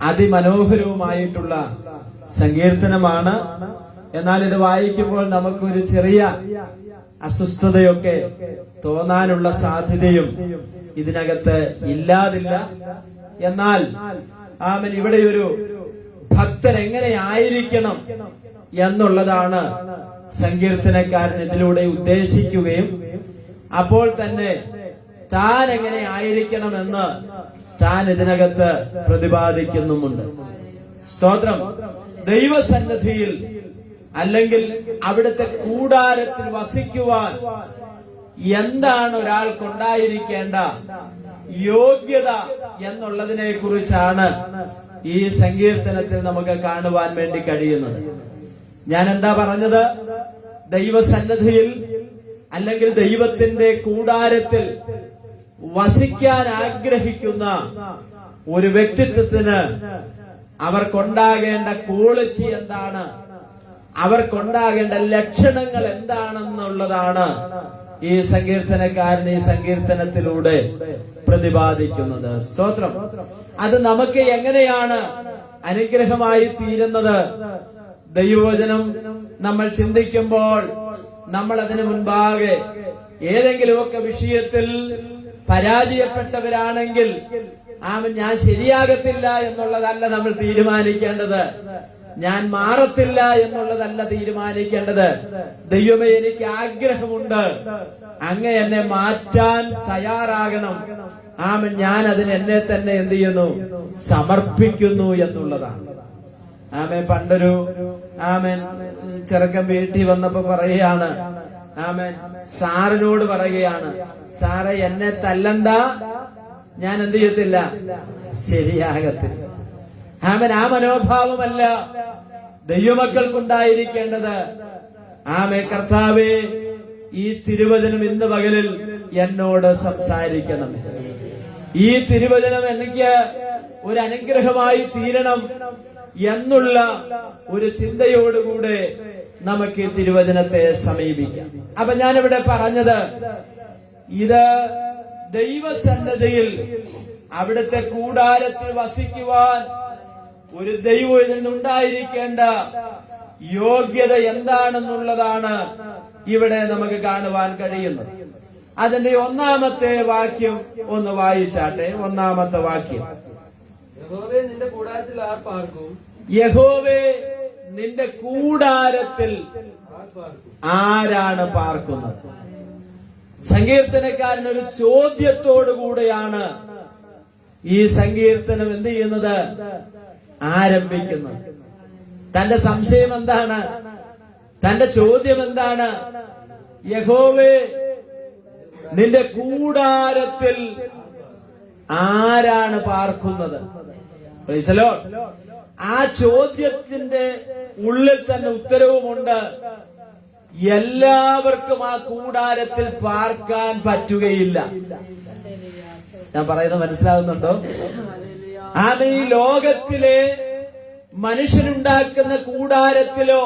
അതിമനോഹരവുമായിട്ടുള്ള സങ്കീർത്തനമാണ്. എന്നാൽ ഇത് വായിക്കുമ്പോൾ നമുക്കൊരു ചെറിയ അസ്വസ്ഥതയൊക്കെ തോന്നാനുള്ള സാധ്യതയും ഇതിനകത്ത് ഇല്ലാതില്ല. എന്നാൽ ഇവിടെ ഒരു ഭക്തൻ എങ്ങനെ ആയിരിക്കണം എന്നുള്ളതാണ് സങ്കീർത്തനക്കാരൻ ഇതിലൂടെ ഉദ്ദേശിക്കുകയും അപ്പോൾ തന്നെ താൻ എങ്ങനെ ആയിരിക്കണമെന്ന് താൻ ഇതിനകത്ത് പ്രതിപാദിക്കുന്നുമുണ്ട്. സ്തോത്രം. ദൈവസന്നിധിയിൽ അല്ലെങ്കിൽ അവിടുത്തെ കൂടാരത്തിൽ വസിക്കുവാൻ എന്താണ് ഒരാൾക്കുണ്ടായിരിക്കേണ്ട യോഗ്യത എന്നുള്ളതിനെ കുറിച്ചാണ് ഈ സങ്കീർത്തനത്തിൽ നമുക്ക് കാണുവാൻ വേണ്ടി കഴിയുന്നത്. ഞാൻ എന്താ പറഞ്ഞത്? ദൈവസന്നിധിയിൽ അല്ലെങ്കിൽ ദൈവത്തിന്റെ കൂടാരത്തിൽ വസിക്കാൻ ആഗ്രഹിക്കുന്ന ഒരു വ്യക്തിത്വത്തിന് അവർക്കുണ്ടാകേണ്ട ക്വാളിറ്റി എന്താണ്, അവർക്കുണ്ടാകേണ്ട ലക്ഷണങ്ങൾ എന്താണെന്നുള്ളതാണ് ഈ സങ്കീർത്തനക്കാരൻ ഈ സങ്കീർത്തനത്തിലൂടെ പ്രതിപാദിക്കുന്നത്. സ്തോത്രം. അത് നമുക്ക് എങ്ങനെയാണ് അനുഗ്രഹമായി തീരുന്നത്? ദൈവവചനം നമ്മൾ ചിന്തിക്കുമ്പോൾ നമ്മൾ അതിനു മുൻപാകെ ഏതെങ്കിലുമൊക്കെ വിഷയത്തിൽ പരാജയപ്പെട്ടവരാണെങ്കിൽ ഞാൻ ശരിയാകത്തില്ല എന്നുള്ളതല്ല നമ്മൾ തീരുമാനിക്കേണ്ടത്. ഞാൻ മാറത്തില്ല എന്നുള്ളതല്ല തീരുമാനിക്കേണ്ടത്. ദൈവമേ, എനിക്ക് ആഗ്രഹമുണ്ട്, അങ്ങ് എന്നെ മാറ്റാൻ തയ്യാറാകണം. ഞാൻ അതിന് എന്നെ തന്നെ എന്ത് ചെയ്യുന്നു? സമർപ്പിക്കുന്നു എന്നുള്ളതാണ്. പണ്ടൊരു ചെറുക്കൻ വീട്ടിൽ വന്നപ്പോ പറയുകയാണ്, സാറിനോട് പറയുകയാണ്, സാറെ എന്നെ തല്ലണ്ട, ഞാൻ എന്ത് ചെയ്യത്തില്ല, ശരിയാകത്തില്ല. ആ മനോഭാവമല്ല ദൈവമക്കൾക്കുണ്ടായിരിക്കേണ്ടത്. കർത്താവേ, ഈ തിരുവചനം ഇന്ന് പകലിൽ എന്നോട് സംസാരിക്കണം. ഈ തിരുവചനം എനിക്ക് ഒരു അനുഗ്രഹമായി തീരണം എന്നുള്ള ഒരു ചിന്തയോടുകൂടെ നമുക്ക് ഈ തിരുവചനത്തെ സമീപിക്കാം. അപ്പൊ ഞാനിവിടെ പറഞ്ഞത്, ഇത് ദൈവസന്നദ്ധയിൽ അവിടുത്തെ കൂടാരത്തിൽ വസിക്കുവാൻ ഒരു ദൈവത്തിനുണ്ടായിരിക്കേണ്ട യോഗ്യത എന്താണെന്നുള്ളതാണ് ഇവിടെ നമുക്ക് കാണുവാൻ കഴിയുന്നത്. അതിന്റെ ഒന്നാമത്തെ വാക്യം ഒന്ന് വായിച്ചാട്ടെ. ഒന്നാമത്തെ വാക്യം, യഹോവേ നിന്റെ കൂടാരത്തിൽ ആർ പാർക്കും? യഹോവേ നിന്റെ കൂടാരത്തിൽ ആരാണ് പാർക്കുന്നത്? സങ്കീർത്തനക്കാരൻ ഒരു ചോദ്യത്തോടുകൂടെയാണ് ഈ സങ്കീർത്തനം എന്ത് ചെയ്യുന്നത്? ആരംഭിക്കുന്നത്. തന്റെ സംശയം എന്താണ്? തന്റെ ചോദ്യം എന്താണ്? യഹോവേ നിന്റെ കൂടാരത്തിൽ ആരാണ് പാർക്കുന്നത്? ആ ചോദ്യത്തിന്റെ ഉള്ളിൽ തന്നെ ഉത്തരവുമുണ്ട്. എല്ലാവർക്കും ആ കൂടാരത്തിൽ പാർക്കാൻ പറ്റുകയില്ല. ഞാൻ പറയുന്നത് മനസ്സിലാകുന്നുണ്ടോ? ഈ ലോകത്തിലെ മനുഷ്യനുണ്ടാക്കുന്ന കൂടാരത്തിലോ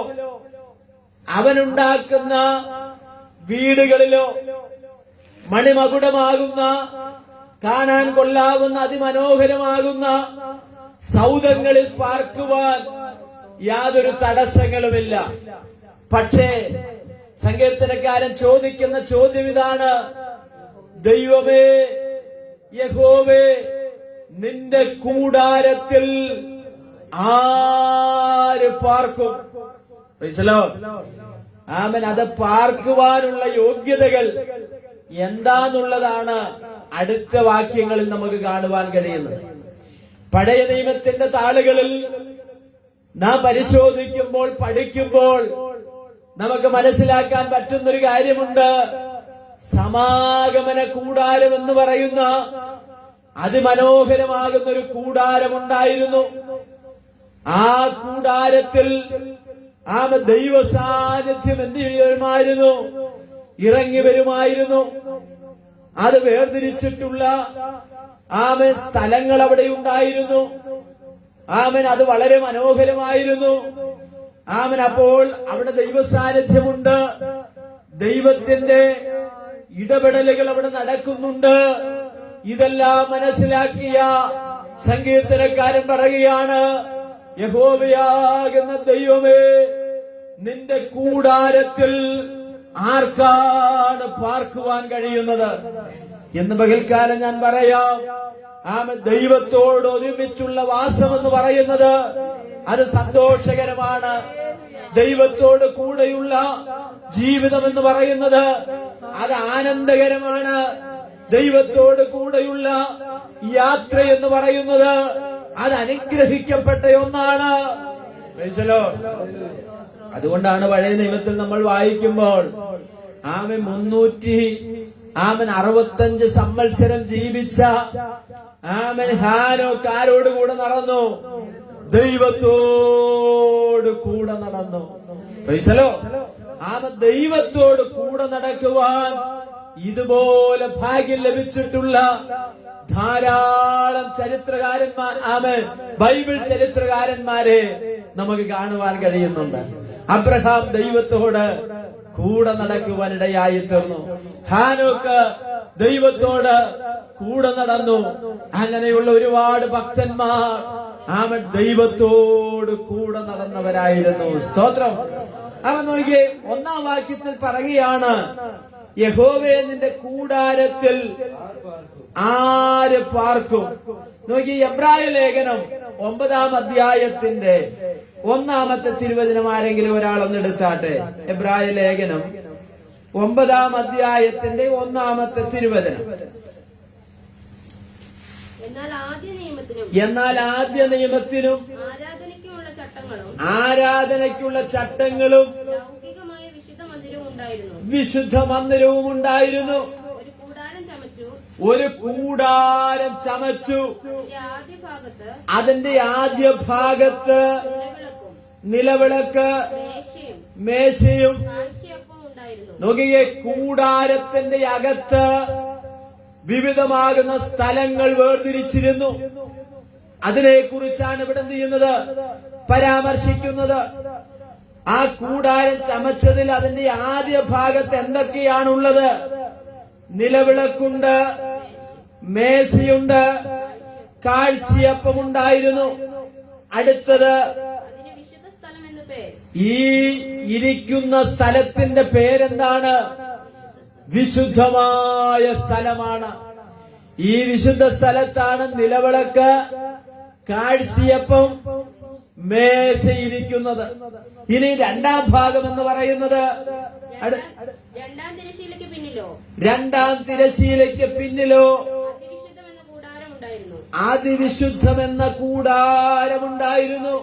അവനുണ്ടാക്കുന്ന വീടുകളിലോ മണിമകുടമാകുന്ന, കാണാൻ കൊള്ളാവുന്ന, അതിമനോഹരമാകുന്ന സൗധങ്ങളിൽ പാർക്കുവാൻ യാതൊരു തടസ്സങ്ങളുമില്ല. പക്ഷേ സങ്കീർത്തനക്കാരൻ ചോദിക്കുന്ന ചോദ്യം ഇതാണ്, ദൈവമേ, യഹോവേ നിന്റെ കൂടാരത്തിൽ ആര് പാർക്കും? അത് പാർക്കുവാനുള്ള യോഗ്യതകൾ എന്താന്നുള്ളതാണ് അടുത്ത വാക്യങ്ങളിൽ നമുക്ക് കാണുവാൻ കഴിയുന്നത്. പഴയ നിയമത്തിന്റെ താളുകളിൽ നാം പരിശോധിക്കുമ്പോൾ, പഠിക്കുമ്പോൾ നമുക്ക് മനസ്സിലാക്കാൻ പറ്റുന്നൊരു കാര്യമുണ്ട്. സമാഗമന കൂടാരം എന്ന് പറയുന്ന അതിമനോഹരമാകുന്ന ഒരു കൂടാരമുണ്ടായിരുന്നു. ആ കൂടാരത്തിൽ ദൈവ സാന്നിധ്യം എന്ത് ചെയ്യുമായിരുന്നു? ഇറങ്ങി വരുമായിരുന്നു. അത് വേർതിരിച്ചിട്ടുള്ള സ്ഥലങ്ങൾ അവിടെ ഉണ്ടായിരുന്നു. അത് വളരെ മനോഹരമായിരുന്നു. അപ്പോൾ അവിടെ ദൈവ സാന്നിധ്യമുണ്ട്, ദൈവത്തിന്റെ ഇടപെടലുകൾ അവിടെ നടക്കുന്നുണ്ട്. ഇതെല്ലാം മനസ്സിലാക്കിയ സങ്കീർത്തനക്കാരൻ പറയുകയാണ്, യഹോവയാകുന്ന ദൈവമേ, നിന്റെ കൂടാരത്തിൽ ആർക്കാണ് പാർക്കുവാൻ കഴിയുന്നത് എന്ന് പകൽക്കാലം ഞാൻ പറയാം. ദൈവത്തോട് ഒരുമിച്ചുള്ള വാസം എന്ന് പറയുന്നത് അത് സന്തോഷകരമാണ്. ദൈവത്തോട് കൂടെയുള്ള ജീവിതം എന്ന് പറയുന്നത് അത് ആനന്ദകരമാണ്. ദൈവത്തോട് കൂടെയുള്ള യാത്ര എന്ന് പറയുന്നത് അത് അനുഗ്രഹിക്കപ്പെട്ട ഒന്നാണ്. അതുകൊണ്ടാണ് പഴയ നിയമത്തിൽ നമ്മൾ വായിക്കുമ്പോൾ 365 സംവത്സരം ജീവിച്ച ഹാനോക്ക് ആരോട് കൂടെ നടന്നു? ദൈവത്തോട് കൂടെ നടന്നു. ദൈവത്തോട് കൂടെ നടക്കുവാൻ ഇതുപോലെ ഭാഗ്യം ലഭിച്ചിട്ടുള്ള ധാരാളം ചരിത്രകാരന്മാർ, ബൈബിൾ ചരിത്രകാരന്മാരെ നമുക്ക് കാണുവാൻ കഴിയുന്നുണ്ട്. അബ്രഹാം ദൈവത്തോട് കൂടെ നടക്കുവാൻ ഇടയായി തീർന്നു. ഹാനോക്ക് ദൈവത്തോട് കൂടെ നടന്നു. അങ്ങനെയുള്ള ഒരുപാട് ഭക്തന്മാർ ദൈവത്തോട് കൂടെ നടന്നവരായിരുന്നു. സ്തോത്രം. അവൻ നോക്കിയേ, 1-ാം വാക്യത്തിൽ പറയുകയാണ്, യഹോവേ, നിന്റെ കൂടാരത്തിൽ ആര് പാർക്കും? നോക്കി, എബ്രായ ലേഖനം 9-ാം അധ്യായത്തിന്റെ 1-ാമത്തെ തിരുവചനം ആരെങ്കിലും ഒരാളൊന്ന് എടുത്താട്ടെ. എബ്രായ ലേഖനം 9-ാം അധ്യായത്തിന്റെ 1-ാമത്തെ തിരുവചനം. എന്നാൽ ആദ്യ നിയമത്തിനും ആരാധനയ്ക്കുള്ള ചട്ടങ്ങളും വിശുദ്ധ മന്ദിരവും ഉണ്ടായിരുന്നു. ഒരു കൂടാരം ചമച്ചു. അതിന്റെ ആദ്യ ഭാഗത്ത് നിലവിളക്ക്, മേശയും. നോക്കിയേ, കൂടാരത്തിന്റെ അകത്ത് വിവിധമാകുന്ന സ്ഥലങ്ങൾ വേർതിരിച്ചിരുന്നു. അതിനെക്കുറിച്ചാണ് ഇവിടെ എന്ത് ചെയ്യുന്നത്? പരാമർശിക്കുന്നത്. ആ കൂടാരം ചമച്ചതിൽ അതിന്റെ ആദ്യ ഭാഗത്ത് എന്തൊക്കെയാണുള്ളത്? നിലവിളക്കുണ്ട്, മേശയുണ്ട്, കാഴ്ചയപ്പമുണ്ടായിരുന്നു. അടുത്തത്, ഈ ഇരിക്കുന്ന സ്ഥലത്തിന്റെ പേരെന്താണ്? വിശുദ്ധമായ സ്ഥലമാണ്. ഈ വിശുദ്ധ സ്ഥലത്താണ് നിലവിളക്ക്, കാഴ്ചയപ്പം, മേശയിരിക്കുന്നത്. ഇനി 2-ാം ഭാഗം എന്ന് പറയുന്നത്, 2-ാം തിരശ്ശീലയ്ക്ക് പിന്നിലോ അതിവിശുദ്ധമെന്ന കൂടാരമുണ്ടായിരുന്നു.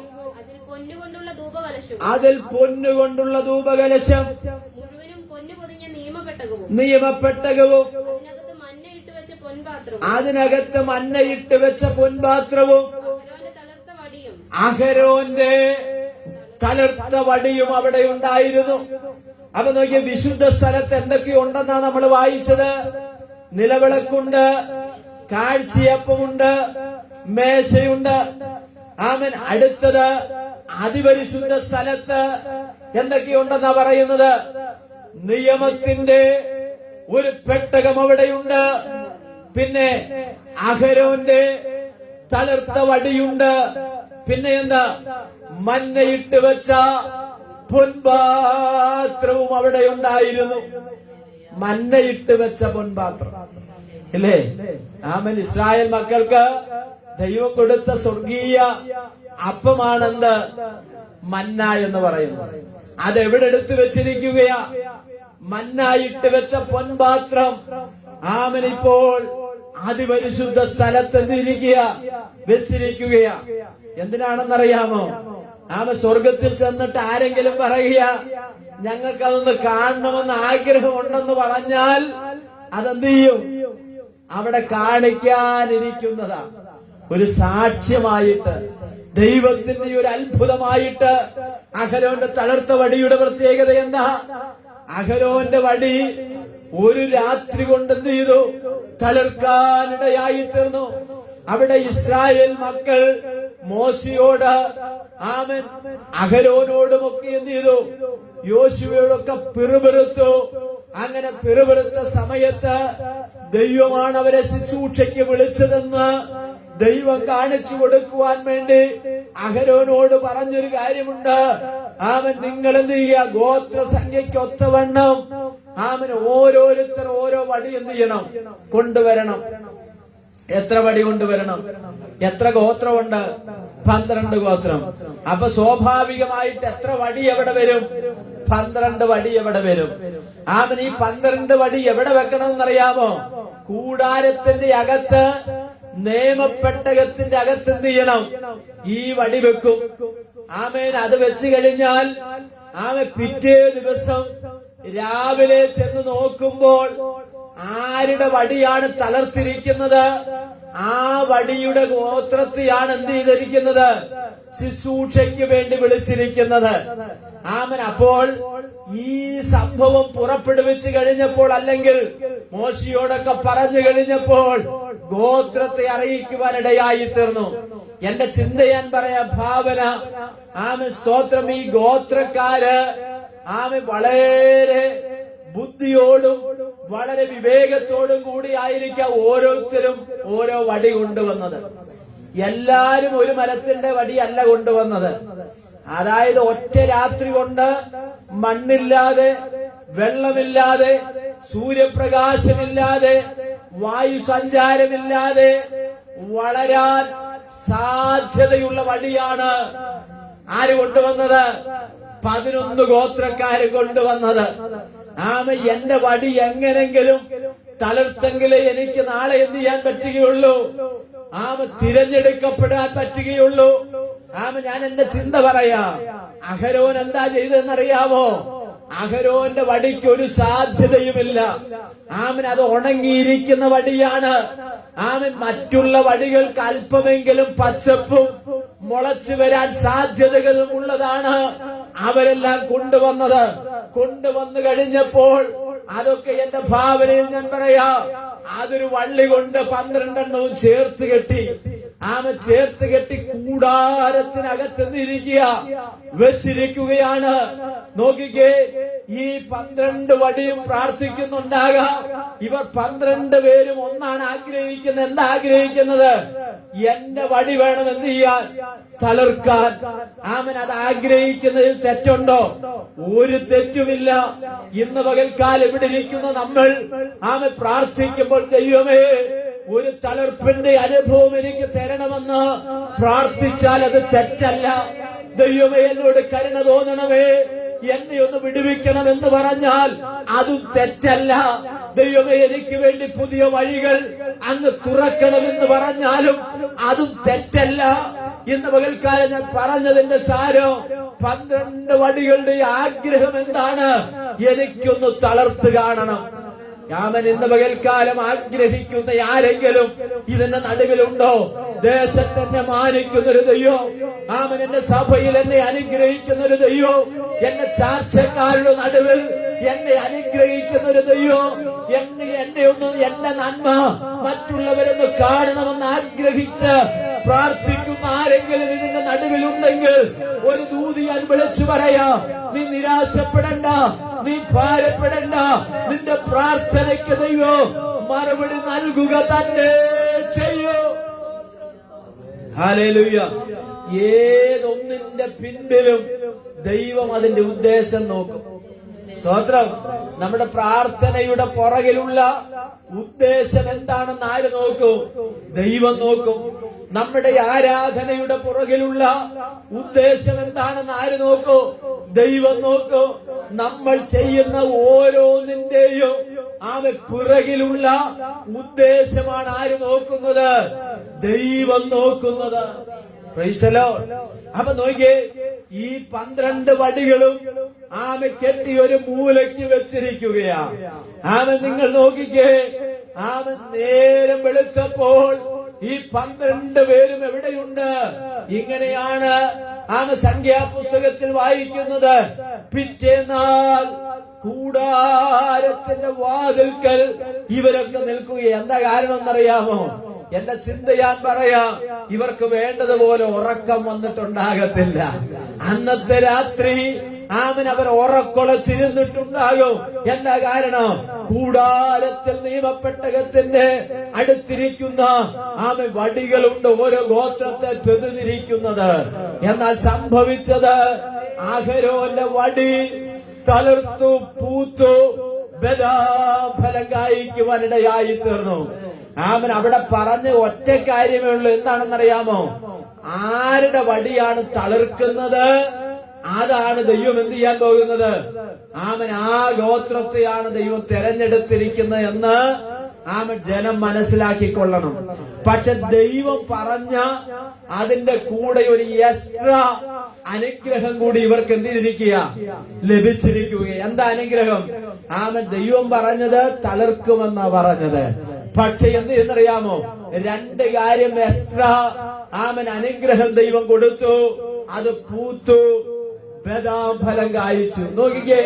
അതിൽ പൊന്നുകൊണ്ടുള്ള ധൂപകലശം, നിയമപ്പെട്ടകവും, അതിനകത്ത് മന്നയിട്ട് വെച്ച പൊൻപാത്രവും, അഹരോന്റെ തളർത്ത വടിയും അവിടെ ഉണ്ടായിരുന്നു. അപ്പൊ നോക്കിയ, വിശുദ്ധ സ്ഥലത്ത് എന്തൊക്കെയുണ്ടെന്നാണ് നമ്മൾ വായിച്ചത്? നിലവിളക്കുണ്ട്, കാഴ്ചയപ്പമുണ്ട്, മേശയുണ്ട്. ആമൻ. അടുത്തത്, അതിപരിശുദ്ധ സ്ഥലത്ത് എന്തൊക്കെയുണ്ടെന്നാ പറയുന്നത്? നിയമത്തിന്റെ ഒരു പെട്ടകം അവിടെയുണ്ട്. പിന്നെ അഹരോന്റെ തളർത്ത വടിയുണ്ട്. പിന്നെ എന്താ? മന്നയിട്ട് വെച്ച പൊൻപാത്രവും അവിടെ ഉണ്ടായിരുന്നു. മന്നയിട്ട് വെച്ച പൊൻപാത്രം, ഇല്ലേ? ആമൻ. ഇസ്രായേൽ മക്കൾക്ക് ദൈവം കൊടുത്ത സ്വർഗീയ അപ്പമാണെന്ത്? മന്ന എന്ന് പറയുന്നത്. അതെവിടെ എടുത്തു വെച്ചിരിക്കുകയാ? മന്നായിട്ട് വെച്ച പൊൻപാത്രം. ആമൻ. ഇപ്പോൾ അതിപരിശുദ്ധ സ്ഥലത്ത് വെച്ചിരിക്കുകയാ. എന്തിനാണെന്നറിയാമോ? സ്വർഗത്തിൽ ചെന്നിട്ട് ആരെങ്കിലും പറയുക, ഞങ്ങൾക്കതൊന്ന് കാണണമെന്ന് ആഗ്രഹമുണ്ടെന്ന് പറഞ്ഞാൽ അതെന്ത് ചെയ്യും? അവിടെ കാണിക്കാനിരിക്കുന്നതാ. ഒരു സാക്ഷ്യമായിട്ട്, ദൈവത്തിന്റെ ഒരു അത്ഭുതമായിട്ട്. അഹരോന്റെ തളർത്ത വടിയുടെ പ്രത്യേകത എന്താ? അഹരോന്റെ വടി ഒരു രാത്രി കൊണ്ട് എന്ത് ചെയ്തു? തളർക്കാനിടയായി തീർന്നു. അവിടെ ഇസ്രായേൽ മക്കൾ മോശയോട്, ആമൻ, അഹരോനോടുമൊക്കെ എന്ത് ചെയ്തു? യോശുവയോടൊക്കെ പിറുപിറുത്തു. അങ്ങനെ പിറുപിറുത്ത സമയത്ത് ദൈവമാണ് അവരെ ശുശ്രൂഷയ്ക്ക് വിളിച്ചതെന്ന് ദൈവം കാണിച്ചു കൊടുക്കുവാൻ വേണ്ടി അഹരോനോട് പറഞ്ഞൊരു കാര്യമുണ്ട്. അവൻ നിങ്ങൾ എന്ത് ചെയ്യുക, ഗോത്രസംഖ്യയ്ക്ക് ഒത്തവണ്ണം അവന് ഓരോരുത്തർ ഓരോ വടി എന്ത് ചെയ്യണം, കൊണ്ടുവരണം. എത്ര വടി കൊണ്ടുവരണം? എത്ര ഗോത്രമുണ്ട്? 12 ഗോത്രം. അപ്പൊ സ്വാഭാവികമായിട്ട് എത്ര വടി എവിടെ വരും? 12 വടി എവിടെ വരും? അവൻ ഈ 12 വടി എവിടെ വെക്കണം എന്നറിയാമോ? കൂടാരത്തിന്റെ അകത്ത്, നിയമപ്പെട്ടകത്തിന്റെ അകത്ത് എന്ത് ചെയ്യണം? ഈ വടി വെക്കും. ആമേൻ. അത് വെച്ച് കഴിഞ്ഞാൽ പിറ്റേ ദിവസം രാവിലെ ചെന്ന് നോക്കുമ്പോൾ ആരുടെ വടിയാണ് തളർത്തിരിക്കുന്നത്? ആ വടിയുടെ ഗോത്രത്തെയാണ് എന്ത് ചെയ്തിരിക്കുന്നത്? ശുശ്രൂഷയ്ക്ക് വേണ്ടി വിളിച്ചിരിക്കുന്നത്. ആമൻ. അപ്പോൾ ഈ സംഭവം പുറപ്പെടുവിച്ചു കഴിഞ്ഞപ്പോൾ, അല്ലെങ്കിൽ മോശയോടൊക്കെ പറഞ്ഞു കഴിഞ്ഞപ്പോൾ ഗോത്രത്തെ അറിയിക്കുവാനിടയായി തീർന്നു. എന്റെ ചിന്ത ഞാൻ പറയാം, ഭാവന. സ്തോത്രം. ഈ ഗോത്രക്കാര് വളരെ ബുദ്ധിയോടും വളരെ വിവേകത്തോടും കൂടി ആയിരിക്കാം ഓരോരുത്തരും ഓരോ വടി കൊണ്ടുവന്നത്. എല്ലാരും ഒരു മരത്തിന്റെ വടിയല്ല കൊണ്ടുവന്നത്. അതായത് ഒറ്റ രാത്രി കൊണ്ട് മണ്ണില്ലാതെ, വെള്ളമില്ലാതെ, സൂര്യപ്രകാശമില്ലാതെ, വായു സഞ്ചാരമില്ലാതെ വളരാൻ സാധ്യതയുള്ള വടിയാണ് ആര് കൊണ്ടുവന്നത്? 11 ഗോത്രക്കാര് കൊണ്ടുവന്നത്. എന്റെ വടി എങ്ങനെങ്കിലും തളർത്തെങ്കിലേ എനിക്ക് നാളെ എന്ത് ചെയ്യാൻ പറ്റുകയുള്ളൂ, തിരഞ്ഞെടുക്കപ്പെടാൻ പറ്റുകയുള്ളൂ. ഞാൻ എന്റെ ചിന്ത പറയാ. അഹരോൻ എന്താ ചെയ്തെന്നറിയാമോ? അഹരോന്റെ വടിക്ക് ഒരു സാധ്യതയുമില്ല. അത് ഉണങ്ങിയിരിക്കുന്ന വടിയാണ്. മറ്റുള്ള വടികൾക്ക് അല്പമെങ്കിലും പച്ചപ്പും മുളച്ചു വരാൻ സാധ്യതകളും ഉള്ളതാണ്. അവരെല്ലാം കൊണ്ടുവന്നു കഴിഞ്ഞപ്പോൾ അതൊക്കെ എന്റെ ഭാവനയിൽ ഞാൻ പറയാ, അതൊരു വള്ളി കൊണ്ട് 12 എണ്ണവും ചേർത്ത് കെട്ടി കൂടാരത്തിനകത്ത് വെച്ചിരിക്കുകയാണ്. നോക്കിക്കേ, ഈ 12 വടിയും പ്രാർത്ഥിക്കുന്നുണ്ടാകാം. ഇവർ 12 പേരും ഒന്നാണ് ആഗ്രഹിക്കുന്നത്. എന്താ ആഗ്രഹിക്കുന്നത്? എന്റെ വടി വേണം എന്ത് ചെയ്യാൻ, തളർക്കാൻ. അത് ആഗ്രഹിക്കുന്നതിൽ തെറ്റുണ്ടോ? ഒരു തെറ്റുമില്ല. ഇന്ന് പകൽക്കാലം ഇവിടെ ഇരിക്കുന്ന നമ്മൾ പ്രാർത്ഥിക്കുമ്പോൾ, ദൈവമേ ഒരു തളർപ്പിന്റെ അനുഭവം എനിക്ക് തരണമെന്ന് പ്രാർത്ഥിച്ചാൽ അത് തെറ്റല്ല. ദൈവമേ എന്നോട് കരുണ തോന്നണമേ, എന്നെ ഒന്ന് വിടുവിക്കണമെന്ന് പറഞ്ഞാൽ അതും തെറ്റല്ല. ദൈവമേ എനിക്ക് വേണ്ടി പുതിയ വഴികൾ അങ്ങ് തുറക്കണമെന്ന് പറഞ്ഞാലും അതും തെറ്റല്ല. ഇന്ന് പകൽക്കാലം ഞാൻ പറഞ്ഞതിന്റെ സാരം, 12 വടികളുടെ ആഗ്രഹം എന്താണ്? എനിക്കൊന്ന് തളർത്ത് കാണണം. ഇന്ന് പകൽക്കാലം ആഗ്രഹിക്കുന്ന ആരെങ്കിലും ഇതിന്റെ നടുവിലുണ്ടോ? ദേശത്തെന്നെ മാനിക്കുന്നൊരു ദൈവം, എന്റെ സഭയിൽ എന്നെ അനുഗ്രഹിക്കുന്നൊരു ദൈവം, എന്റെ ചാർച്ചക്കാരുടെ നടുവിൽ എന്നെ അനുഗ്രഹിക്കുന്നൊരു ദൈവം, എന്റെ നന്മ മറ്റുള്ളവരൊന്ന് കാണണമെന്ന് ആഗ്രഹിച്ച് പ്രാർത്ഥിക്കുന്ന ആരെങ്കിലും ഇതിന്റെ നടുവിലുണ്ടെങ്കിൽ ഒരു ദൂതി ഞാൻ വിളിച്ചു പറയാ, നീ നിരാശപ്പെടണ്ട, നീ ഭാരപ്പെടണ്ട. നിന്റെ പ്രാർത്ഥനയ്ക്ക് ദൈവം മറുപടി നൽകുക തന്നെ ചെയ്യൂ. ഹല്ലേലൂയ. ഏതൊന്നിന്റെ പിന്നിലും ദൈവം അതിന്റെ ഉദ്ദേശം നോക്കും. സ്തോത്രം. നമ്മുടെ പ്രാർത്ഥനയുടെ പുറകിലുള്ള ഉദ്ദേശം എന്താണെന്ന് ആര് നോക്കും? ദൈവം നോക്കും. നമ്മുടെ ആരാധനയുടെ പുറകിലുള്ള ഉദ്ദേശം എന്താണെന്ന് ആര് നോക്കും? ദൈവം നോക്കും. നമ്മൾ ചെയ്യുന്ന ഓരോന്നിന്റെയും പിറകിലുള്ള ഉദ്ദേശമാണ് ആര് നോക്കുന്നത്? ദൈവം നോക്കുന്നത്. Praise the Lord. അപ്പൊ നോക്കിയേ, ഈ 12 വടികളും കെട്ടി ഒരു മൂലയ്ക്ക് വെച്ചിരിക്കുകയാ. നിങ്ങൾ നോക്കിക്കേ, നേരം വെളുത്തപ്പോൾ ഈ 12 പേരും എവിടെയുണ്ട്? ഇങ്ങനെയാണ് സംഖ്യാപുസ്തകത്തിൽ വായിക്കുന്നത്. പിറ്റേന്നാൾ കൂടാരത്തിന്റെ വാതിൽക്കൽ ഇവരൊക്കെ നിൽക്കുക. എന്താ കാരണം എന്നറിയാമോ? എന്റെ ചിന്ത ഞാൻ പറയാം, ഇവർക്ക് വേണ്ടതുപോലെ ഉറക്കം വന്നിട്ടുണ്ടാകത്തില്ല. അന്നത്തെ രാത്രി അവർ ഉറക്കൊളച്ചിരുന്നിട്ടുണ്ടാകും. എന്താ കാരണം? കൂടാരത്തിൽ നിയമപ്പെട്ടകത്തിന്റെ അടുത്തിരിക്കുന്ന വടികളുണ്ട് ഓരോ ഗോത്രത്തെ പ്രതിനിധിക്കുന്നത്. എന്നാൽ സംഭവിച്ചത് അഹരോന്റെ വടി തളിർത്തു, പൂത്തു, ബദാഫലം കായ്ക്കുവാനിടയായി തീർന്നു. അവിടെ പറഞ്ഞ ഒറ്റ കാര്യമേ ഉള്ളൂ. എന്താണെന്നറിയാമോ? ആരുടെ വടിയാണ് തളിർക്കുന്നത് അതാണ് ദൈവം എന്ത് ചെയ്യാൻ പോകുന്നത്. ആ ഗോത്രത്തെയാണ് ദൈവം തെരഞ്ഞെടുത്തിരിക്കുന്നത് എന്ന് ജനം മനസ്സിലാക്കിക്കൊള്ളണം. പക്ഷെ ദൈവം പറഞ്ഞ അതിന്റെ കൂടെ ഒരു എക്സ്ട്രാ അനുഗ്രഹം കൂടി ഇവർക്ക് എന്ത് ചെയ്തിരിക്കുക, ലഭിച്ചിരിക്കുക. എന്താ അനുഗ്രഹം? ദൈവം പറഞ്ഞത് തളിർക്കുമെന്നാ പറഞ്ഞത്. പക്ഷെ എന്ത് ചെയ്യുന്നറിയാമോ? രണ്ട് കാര്യം എക്സ്ട്രാ അനുഗ്രഹം ദൈവം കൊടുത്തു. അത് പൂത്തു, ബദാഫലം കായ്ച്ചു. നോക്കിക്കേ,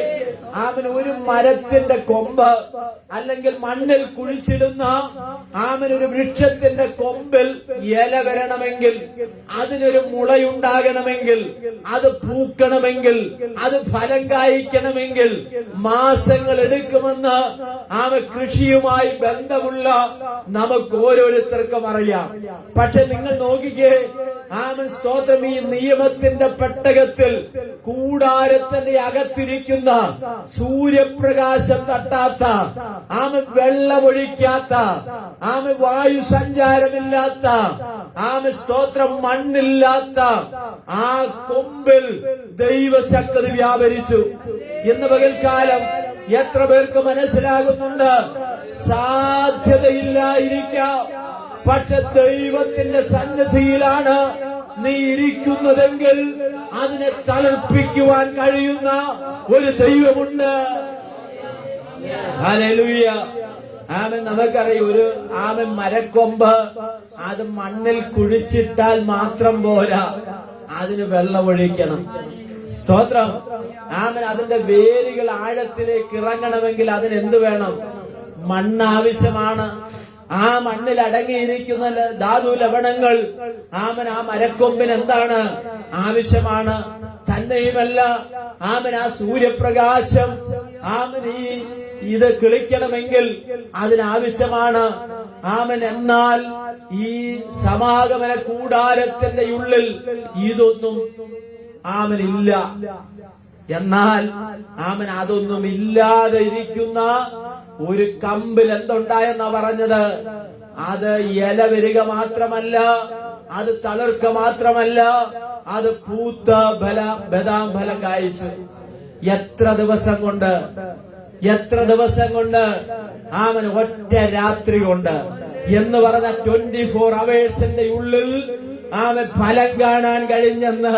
ഒരു മരത്തിന്റെ കൊമ്പ് അല്ലെങ്കിൽ മണ്ണിൽ കുഴിച്ചിടുന്ന ഒരു വൃക്ഷത്തിന്റെ കൊമ്പിൽ ഇല വരണമെങ്കിൽ, അതിനൊരു മുളയുണ്ടാകണമെങ്കിൽ, അത് പൂക്കണമെങ്കിൽ, അത് ഫലം കായ്ക്കണമെങ്കിൽ മാസങ്ങൾ എടുക്കുമെന്ന് കൃഷിയുമായി ബന്ധമുള്ള നമുക്ക് ഓരോരുത്തർക്കും അറിയാം. പക്ഷെ നിങ്ങൾ നോക്കിക്കേ, സ്തോത്രം, ഈ നിയമത്തിന്റെ പെട്ടകത്തിൽ കൂടാരത്തിന്റെ അകത്തിരിക്കുന്ന സൂര്യപ്രകാശം തട്ടാത്ത, വെള്ളമൊഴിക്കാത്ത, വായു സഞ്ചാരമില്ലാത്ത, സ്തോത്രം, മണ്ണില്ലാത്ത ആ കൊമ്പിൽ ദൈവശക്തി വ്യാപരിച്ചു. ഇന്ന് പകൽക്കാലം എത്ര പേർക്ക് മനസ്സിലാകുന്നുണ്ട്? സാധ്യതയില്ലായിരിക്കാം, പക്ഷെ ദൈവത്തിന്റെ സന്നിധിയിലാണ് നീ ഇരിക്കുന്നതെങ്കിൽ അതിനെ തളിർപ്പിക്കുവാൻ കഴിയുന്ന ഒരു ദൈവമുണ്ട്. ഹല്ലേലൂയ. നമുക്കറിയാം, ഒരു മരക്കൊമ്പ് അത് മണ്ണിൽ കുഴിച്ചിട്ടാൽ മാത്രം പോരാ, അതിന് വെള്ളമൊഴിക്കണം. സ്തോത്രം. അതിന്റെ വേരുകൾ ആഴത്തിലേക്ക് ഇറങ്ങണമെങ്കിൽ അതിന് എന്ത് വേണം? മണ്ണ് ആവശ്യമാണ്. ആ മണ്ണിൽ അടങ്ങിയിരിക്കുന്ന ധാതു ലവണങ്ങൾ ആ മരക്കൊമ്പിന് എന്താണ്? ആവശ്യമാണ്. തന്നെയുമല്ല ആ സൂര്യപ്രകാശം ഇത് കിളിക്കണമെങ്കിൽ അതിനാവശ്യമാണ്. എന്നാൽ ഈ സമാഗമന കൂടാരത്തിന്റെ ഉള്ളിൽ ഇതൊന്നും ഇല്ല. എന്നാൽ അതൊന്നും ഇല്ലാതെ ഇരിക്കുന്ന ഒരു കമ്പിൽ എന്തുണ്ടായെന്നാ പറഞ്ഞത്? അത് ഇല വരിക മാത്രമല്ല, അത് തളിർക്ക മാത്രമല്ല, അത് പൂത്ത ബദാം ഫലം കായ്ച്ചു. എത്ര ദിവസം കൊണ്ട് ഒറ്റ രാത്രി കൊണ്ട് എന്ന് പറഞ്ഞ 24 അവേഴ്സിന്റെ ഉള്ളിൽ ഫലം കാണാൻ കഴിഞ്ഞെന്ന്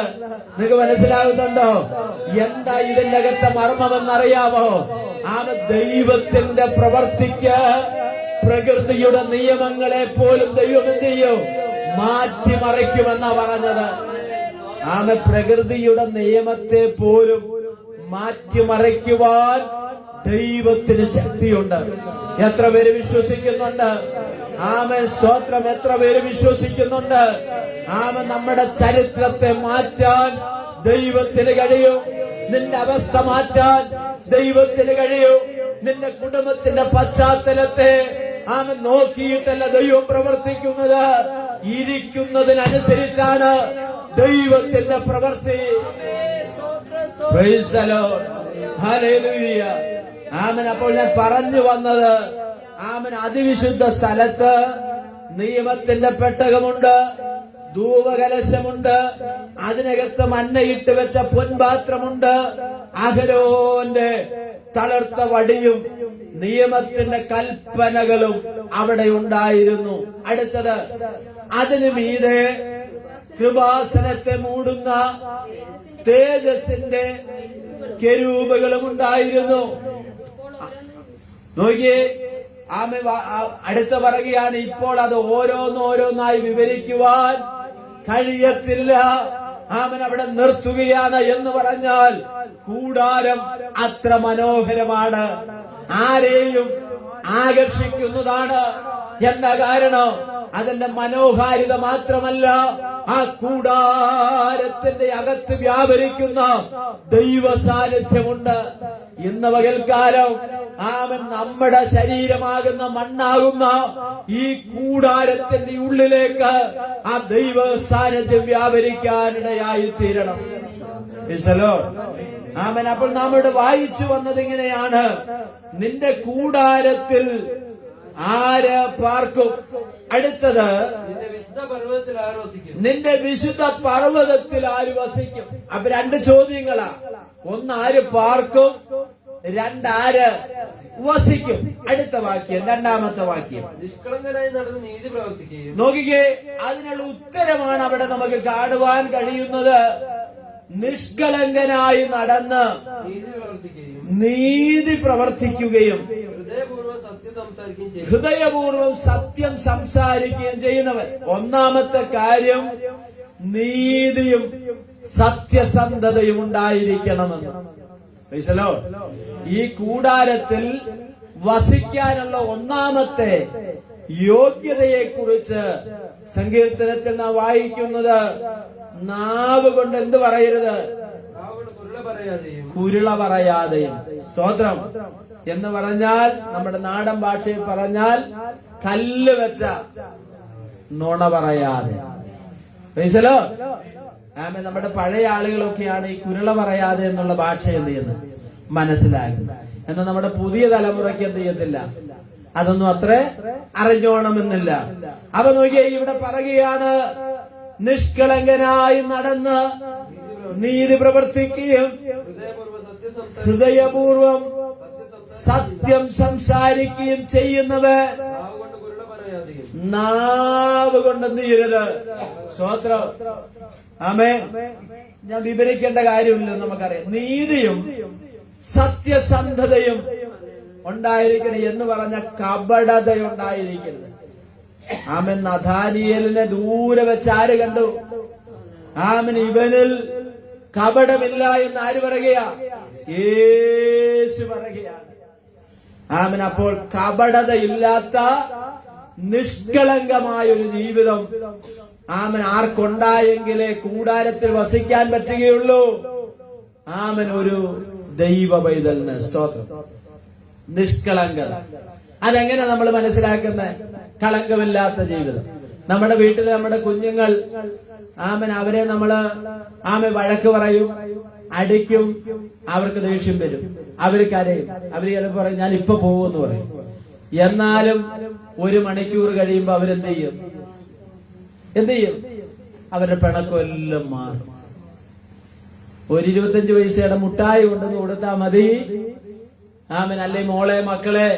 നിങ്ങൾക്ക് മനസ്സിലാകുന്നുണ്ടോ? എന്താ ഇതിന്റെ അകത്തെ മർമ്മമെന്നറിയാമോ? ദൈവത്തിന്റെ പ്രവർത്തിക്ക് പ്രകൃതിയുടെ നിയമങ്ങളെ പോലും ദൈവം എന്ത് ചെയ്യും? മാറ്റിമറിക്കുമെന്നാ പറഞ്ഞത്. പ്രകൃതിയുടെ നിയമത്തെ പോലും മാറ്റിമറിക്കുവാൻ ദൈവത്തിന് ശക്തിയുണ്ട്. എത്ര പേര് വിശ്വസിക്കുന്നുണ്ട്? സ്തോത്രം. എത്ര പേര് വിശ്വസിക്കുന്നുണ്ട്? നമ്മുടെ ചരിത്രത്തെ മാറ്റാൻ ദൈവത്തിന് കഴിയും. നിന്റെ അവസ്ഥ മാറ്റാൻ ദൈവത്തിന് കഴിയും. നിന്റെ കുടുംബത്തിന്റെ പശ്ചാത്തലത്തെ നോക്കിയിട്ടല്ല ദൈവം പ്രവർത്തിക്കുന്നത്, ഇരിക്കുന്നതിനനുസരിച്ചാണ് ദൈവത്തിന്റെ പ്രവൃത്തി. Praise the Lord. ഹല്ലേലൂയ. അപ്പോൾ ഞാൻ പറഞ്ഞു വന്നത്, അതിവിശുദ്ധ സ്ഥലത്ത് നിയമത്തിന്റെ പെട്ടകമുണ്ട്, ധൂപകലശമുണ്ട്, അതിനകത്ത് മന്നയിട്ട് വെച്ച പൊൻപാത്രമുണ്ട്, അഹരോന്റെ തളർത്ത വടിയും നിയമത്തിന്റെ കൽപ്പനകളും അവിടെ ഉണ്ടായിരുന്നു. അടുത്തത്, അതിനു മീതെ കൃപാസനത്തെ മൂടുന്ന തേജസ്സിന്റെ കെരൂബുകളും ഉണ്ടായിരുന്നു. നോക്കിയേ, അടുത്ത പറയുകയാണ്, ഇപ്പോൾ അത് ഓരോന്നോരോന്നായി വിവരിക്കുവാൻ കഴിയത്തില്ല. അവിടെ നിർത്തുകയാണ്. എന്ന് പറഞ്ഞാൽ കൂടാരം അത്ര മനോഹരമാണ്, ആരെയും ആകർഷിക്കുന്നതാണ്. എന്താ കാരണം? അതിന്റെ മനോഹാരിത മാത്രമല്ല, ആ കൂടാരത്തിന്റെ അകത്ത് വ്യാപരിക്കുന്ന ദൈവ സാന്നിധ്യമുണ്ട്. ഇന്ന് പകൽക്കാലം ആമൻ നമ്മുടെ ശരീരമാകുന്ന മണ്ണാകുന്ന ഈ കൂടാരത്തിന്റെ ഉള്ളിലേക്ക് ആ ദൈവ സാന്നിധ്യം വ്യാപരിക്കാനിടയായി തീരണം. ആമൻ. അപ്പോൾ നാം ഇവിടെ വായിച്ചു വന്നത് ഇങ്ങനെയാണ്: നിന്റെ കൂടാരത്തിൽ ആര് പാർക്കും? അടുത്തത്, നിന്റെ വിശുദ്ധ പർവ്വതത്തിൽ ആര് വസിക്കും? അപ്പൊ രണ്ട് ചോദ്യങ്ങളാ. ഒന്ന്, ആര് പാർക്കും? രണ്ടാര് വസിക്കും? അടുത്ത വാക്യം, രണ്ടാമത്തെ വാക്യം നിഷ്കളങ്കനായി നടന്ന് നീതി പ്രവർത്തിക്കുകയും. നോക്കിക്കേ, അതിനുള്ള ഉത്തരമാണ് അവിടെ നമുക്ക് കാണുവാൻ കഴിയുന്നത്. നിഷ്കളങ്കനായി നടന്ന് നീതി പ്രവർത്തിക്കുകയും ഹൃദയപൂർവ്വം സത്യം സംസാരിക്കുകയും ചെയ്യുന്നവൻ. ഒന്നാമത്തെ കാര്യം, നീതിയും സത്യസന്ധതയും ഉണ്ടായിരിക്കണമെന്ന്. ഈ കൂടാരത്തിൽ വസിക്കാനുള്ള ഒന്നാമത്തെ യോഗ്യതയെ കുറിച്ച് സങ്കീർത്തനത്തിൽ നാം വായിക്കുന്നത്, നാവ് കൊണ്ട് എന്ത് പറയരുത്? കുരുള പറയാതെയും. സ്തോത്രം. എന്ന് പറഞ്ഞാൽ നമ്മുടെ നാടൻ ഭാഷയിൽ പറഞ്ഞാൽ കല്ല് വെച്ച നുണ പറയാതെ. നമ്മുടെ പഴയ ആളുകളൊക്കെയാണ് ഈ കുരുള പറയാതെ എന്നുള്ള ഭാഷ എന്ത് ചെയ്യുന്നത് മനസ്സിലാക്കുന്നത്. എന്നാൽ നമ്മുടെ പുതിയ തലമുറയ്ക്ക് എന്ത് ചെയ്യത്തില്ല, അതൊന്നും അത്ര അറിഞ്ഞോണമെന്നില്ല. അപ്പൊ നോക്കിയേ, ഇവിടെ പറയുകയാണ്, നിഷ്കളങ്കനായി നടന്ന് നീതി പ്രവർത്തിക്കുകയും ഹൃദയപൂർവം സത്യം സംസാരിക്കുകയും ചെയ്യുന്നവർ നാവ് കൊണ്ട് എന്ത് ചെയ്യരുത്? സ്വോത്രം. ആമേൻ. ഞാൻ വിവരിക്കേണ്ട കാര്യമില്ല, നമുക്കറിയാം. നീതിയും സത്യസന്ധതയും ഉണ്ടായിരിക്കണം എന്ന് പറഞ്ഞ കപടതയുണ്ടായിരിക്കരുത്. ആമൻ. നഥാനിയേലിനെ ദൂരെ വെച്ച് ആര് കണ്ടു? ആമൻ. ഇവനിൽ കപടമില്ല എന്ന് ആര് പറയുകയാ? യേശു പറയുകയാണ്. ആമൻ. അപ്പോൾ കപടതയില്ലാത്ത നിഷ്കളങ്കമായ ഒരു ജീവിതം ആമൻ ആർക്കുണ്ടായെങ്കിലേ കൂടാരത്തിൽ വസിക്കാൻ പറ്റുകയുള്ളൂ. ആമൻ. ഒരു ദൈവ പൈതലിന്. സ്തോത്രം. നിഷ്കളങ്കത അതെങ്ങനെ നമ്മൾ മനസ്സിലാക്കുന്നത്? കളങ്കമില്ലാത്ത ജീവിതം. നമ്മുടെ വീട്ടിൽ നമ്മുടെ കുഞ്ഞുങ്ങൾ ആമൻ, അവരെ നമ്മള് വഴക്ക് പറയും, അടിക്കും, അവർക്ക് ദേഷ്യം വരും, അവര് കരയും, അവര് ചിലപ്പോൾ പറയും ഞാൻ ഇപ്പൊ പോകുമെന്ന് പറയും. എന്നാലും 1 മണിക്കൂർ കഴിയുമ്പോ അവരെന്ത് ചെയ്യും? അവരുടെ പിണക്കം എല്ലാം മാറും. ഒരു 25 പൈസയുടെ മുട്ടായി കൊണ്ടുവന്ന് കൊടുത്താൽ മതി. ആമൻ. അല്ലെ മോളെ, മക്കളെ,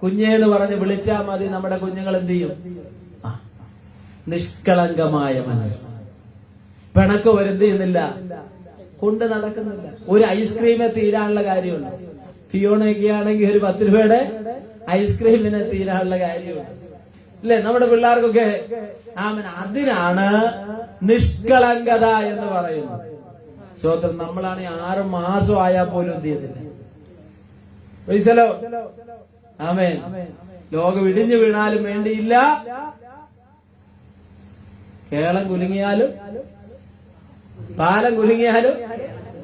കുഞ്ഞേന്ന് പറഞ്ഞ് വിളിച്ചാൽ മതി. നമ്മുടെ കുഞ്ഞുങ്ങൾ എന്ത് ചെയ്യും? നിഷ്കളങ്കമായ മനസ്സ്. പിണക്കം എന്ത് ചെയ്യുന്നില്ല, കൊണ്ട് നടക്കുന്നില്ല. ഒരു ഐസ്ക്രീമെ തീരാനുള്ള കാര്യമുണ്ട്. ഫിയോണയൊക്കെ ആണെങ്കിൽ ഒരു 10 രൂപയുടെ ഐസ്ക്രീമിനെ തീരാനുള്ള കാര്യമുണ്ട്, അല്ലെ? നമ്മുടെ പിള്ളേർക്കൊക്കെ. ആമൻ. അതിനാണ് നിഷ്കളങ്കത എന്ന് പറയുന്നത്. സ്വോത്രം. നമ്മളാണ് 6 മാസം ആയാൽ പോലും എന്ത് ചെയ്തില്ല. പൈസലോ. ആമേൻ. ലോകം ഇടിഞ്ഞു വീണാലും വേണ്ടിയില്ല, കേളം കുലുങ്ങിയാലും പാലം കുലുങ്ങിയാലും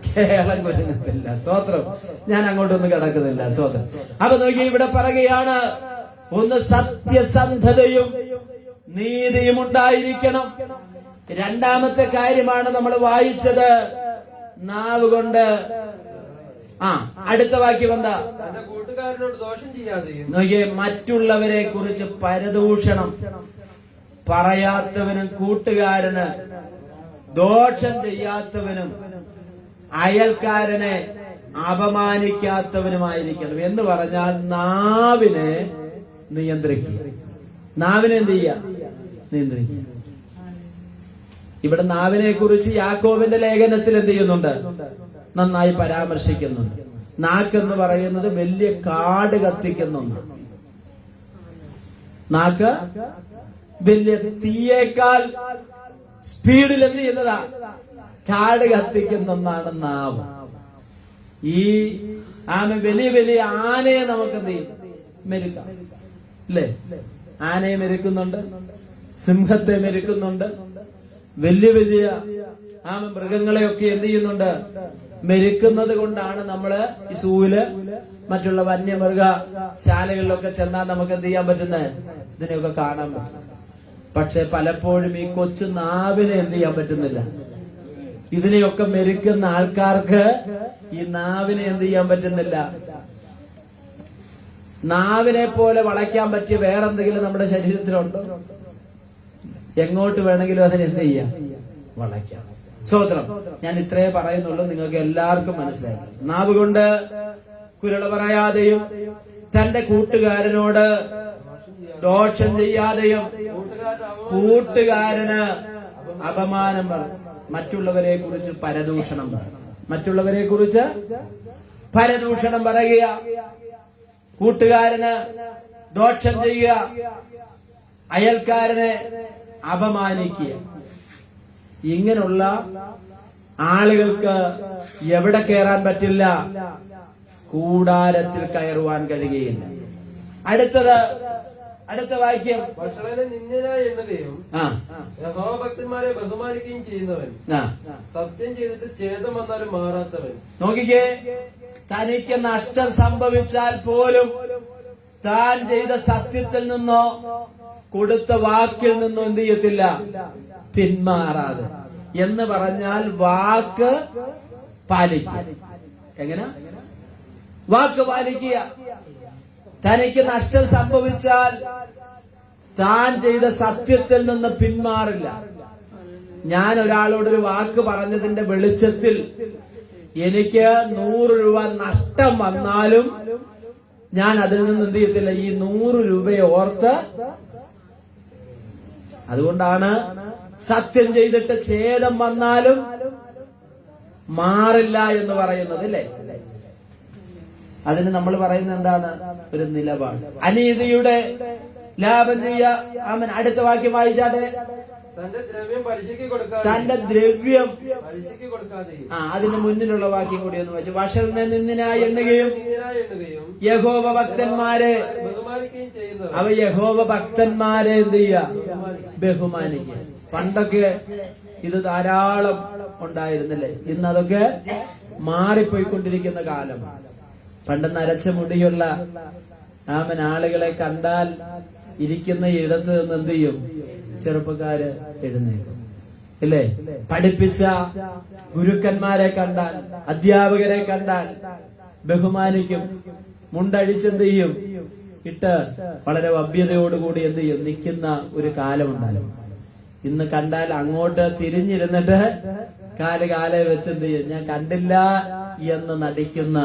കേളം കുലുങ്ങത്തില്ല. സ്വോത്രം. ഞാൻ അങ്ങോട്ടൊന്നും കിടക്കുന്നില്ല. സ്വോത്രം. അപ്പൊ നോക്കി, ഇവിടെ പറയുകയാണ്, ഒന്ന് സത്യസന്ധതയും നീതിയും ഉണ്ടായിരിക്കണം. രണ്ടാമത്തെ കാര്യമാണ് നമ്മൾ വായിച്ചത്, നാവ് കൊണ്ട്. അടുത്ത വാക്യം എന്താ? കൂട്ടുകാരനോട് ദോഷം ചെയ്യാതെയും. നോക്കിയേ, മറ്റുള്ളവരെ കുറിച്ച് പരദൂഷണം പറയാത്തവനും കൂട്ടുകാരന് ദോഷം ചെയ്യാത്തവനും അയൽക്കാരനെ അപമാനിക്കാത്തവനുമായിരിക്കണം. എന്ന് പറഞ്ഞാൽ നാവിനെ നിയന്ത്രിക്കുക. നാവിനെ എന്ത് ചെയ്യുക? നിയന്ത്രിക്കുക. ഇവിടെ നാവിനെ കുറിച്ച് യാക്കോബിന്റെ ലേഖനത്തിൽ എന്ത് ചെയ്യുന്നുണ്ട്? നന്നായി പരാമർശിക്കുന്നുണ്ട്. നാക്കെന്ന് പറയുന്നത് വലിയ കാട് കത്തിക്കുന്ന ഒന്നാണ്. നാക്ക് വലിയ തീയേക്കാൾ സ്പീഡിൽ എന്ത് ചെയ്യുന്നതാ? കാട് കത്തിക്കുന്ന ഒന്നാണ് നാവ്. ഈ വലിയ വലിയ ആനയെ നമുക്ക് എന്ത് ചെയ്യും? മെരുക്കാം, അല്ലേ? ആനയെ മെരുക്കുന്നുണ്ട്, സിംഹത്തെ മെരുക്കുന്നുണ്ട്, വലിയ വലിയ മൃഗങ്ങളെയൊക്കെ എന്ത് ചെയ്യുന്നുണ്ട്? മെരുക്കുന്നത് കൊണ്ടാണ് നമ്മള് ഈ സൂവില് മറ്റുള്ള വന്യമൃഗ ശാലകളിലൊക്കെ ചെന്നാൽ നമുക്ക് എന്ത് ചെയ്യാൻ പറ്റുന്നത്? ഇതിനെയൊക്കെ കാണാൻ പറ്റും. പക്ഷെ പലപ്പോഴും ഈ കൊച്ചു നാവിനെ എന്ത് ചെയ്യാൻ പറ്റുന്നില്ല. ഇതിനെയൊക്കെ മെരുക്കുന്ന ആൾക്കാർക്ക് ഈ നാവിനെ എന്ത് ചെയ്യാൻ പറ്റുന്നില്ല. നാവിനെ പോലെ വളയ്ക്കാൻ പറ്റിയ വേറെന്തെങ്കിലും നമ്മുടെ ശരീരത്തിലുണ്ടോ? എങ്ങോട്ട് വേണമെങ്കിലും അതിനെ എന്ത് ചെയ്യാം? വളയ്ക്കാം. സ്തോത്രം. ഞാൻ ഇത്രേ പറയുന്നുള്ളൂ, നിങ്ങൾക്ക് എല്ലാവർക്കും മനസ്സിലായി. നാവ് കൊണ്ട് കുരള പറയാതെയും തന്റെ കൂട്ടുകാരനോട് ദോഷം ചെയ്യാതെയും കൂട്ടുകാരന് അപമാനം പറയും. മറ്റുള്ളവരെ കുറിച്ച് പരദൂഷണം പറയും. മറ്റുള്ളവരെ കുറിച്ച് പരദൂഷണം പറയുക, കൂട്ടുകാരന് ദോഷം ചെയ്യുക, അയൽക്കാരനെ അപമാനിക്കുക. ഇങ്ങനെയുള്ള ആളുകൾക്ക് എവിടെ കയറാൻ പറ്റില്ല? കൂടാരത്തിൽ കയറുവാൻ കഴിയുകയില്ല. അടുത്ത വാക്യം. വഷളനെ നിന്ദനായി എണ്ണുകയും യഹോവഭക്തന്മാരെ ബഹുമാനിക്കുകയും ചെയ്യുന്നവൻ, സത്യം ചെയ്തിട്ട് ഛേദം വന്നാലും മാറാത്തവൻ. നോക്കിക്കേ, തനിക്ക് നഷ്ടം സംഭവിച്ചാൽ പോലും താൻ ചെയ്ത സത്യത്തിൽ നിന്നോ കൊടുത്ത വാക്കിൽ നിന്നോ എന്ത് ചെയ്യത്തില്ല? പിന്മാറാതെ. എന്ന് പറഞ്ഞാൽ വാക്ക് പാലിക്കുക. എങ്ങനെ? വാക്ക് പാലിക്കുക. തനിക്ക് നഷ്ടം സംഭവിച്ചാൽ താൻ ചെയ്ത സത്യത്തിൽ നിന്ന് പിന്മാറില്ല. ഞാൻ ഒരാളോടൊരു വാക്ക് പറഞ്ഞതിന്റെ വെളിച്ചത്തിൽ എനിക്ക് 100 രൂപ നഷ്ടം വന്നാലും ഞാൻ അതിൽ നിന്ന് എന്ത് ചെയ്യത്തില്ല? ഈ 100 രൂപയെ ഓർത്ത്. അതുകൊണ്ടാണ് സത്യം ചെയ്തിട്ട് ഛേദം വന്നാലും മാറില്ല എന്ന് പറയുന്നത്, അല്ലേ? അതിന് നമ്മൾ പറയുന്നത് എന്താണ്? ഒരു നിലപാട്. അനീതിയുടെ ലാഭം ചെയ്യുക. അവൻ അടുത്ത വാക്യം വായിച്ചാട്ടെ. തന്റെ ദ്രവ്യം പലിശയ്ക്ക് കൊടുക്കാതെ. തന്റെ ദ്രവ്യം പലിശയ്ക്ക് കൊടുക്കാതെ. അതിന് മുന്നിലുള്ള വാക്യം കൂടി ഒന്ന് വെച്ചു. വഷളനെ നിന്ദനായി എണ്ണുകയും യഹോവ ഭക്തന്മാരെ ബഹുമാനിക്കുകയും ചെയ്യുന്നവൻ. അവ യഹോവ ഭക്തന്മാരെ എന്ത് ചെയ്യുക? ബഹുമാനിക്കുക. പണ്ടൊക്കെ ഇത് ധാരാളം ഉണ്ടായിരുന്നില്ലേ? ഇന്ന് അതൊക്കെ മാറിപ്പോയിക്കൊണ്ടിരിക്കുന്ന കാലം. പണ്ട് നരച്ച മുടിയുള്ള ആളുകളെ കണ്ടാൽ ഇരിക്കുന്ന ഇടത്ത് നിന്ന് എന്ത് ചെയ്യും? ചെറുപ്പക്കാര് എഴുന്നേൽക്കും, ഇല്ലേ? പഠിപ്പിച്ച ഗുരുക്കന്മാരെ കണ്ടാൽ, അധ്യാപകരെ കണ്ടാൽ ബഹുമാനിക്കും. മുണ്ടഴിച്ചെന്ത് ചെയ്യും? ഇട്ട് വളരെ ഭവ്യതയോടുകൂടി എന്ത് ചെയ്യും? നിൽക്കുന്ന ഒരു കാലമുണ്ടാകും. ഇന്ന് കണ്ടാൽ അങ്ങോട്ട് തിരിഞ്ഞിരുന്നിട്ട് കാലെ വെച്ച് എന്ത് ചെയ്യും? ഞാൻ കണ്ടില്ല എന്ന് നടിക്കുന്ന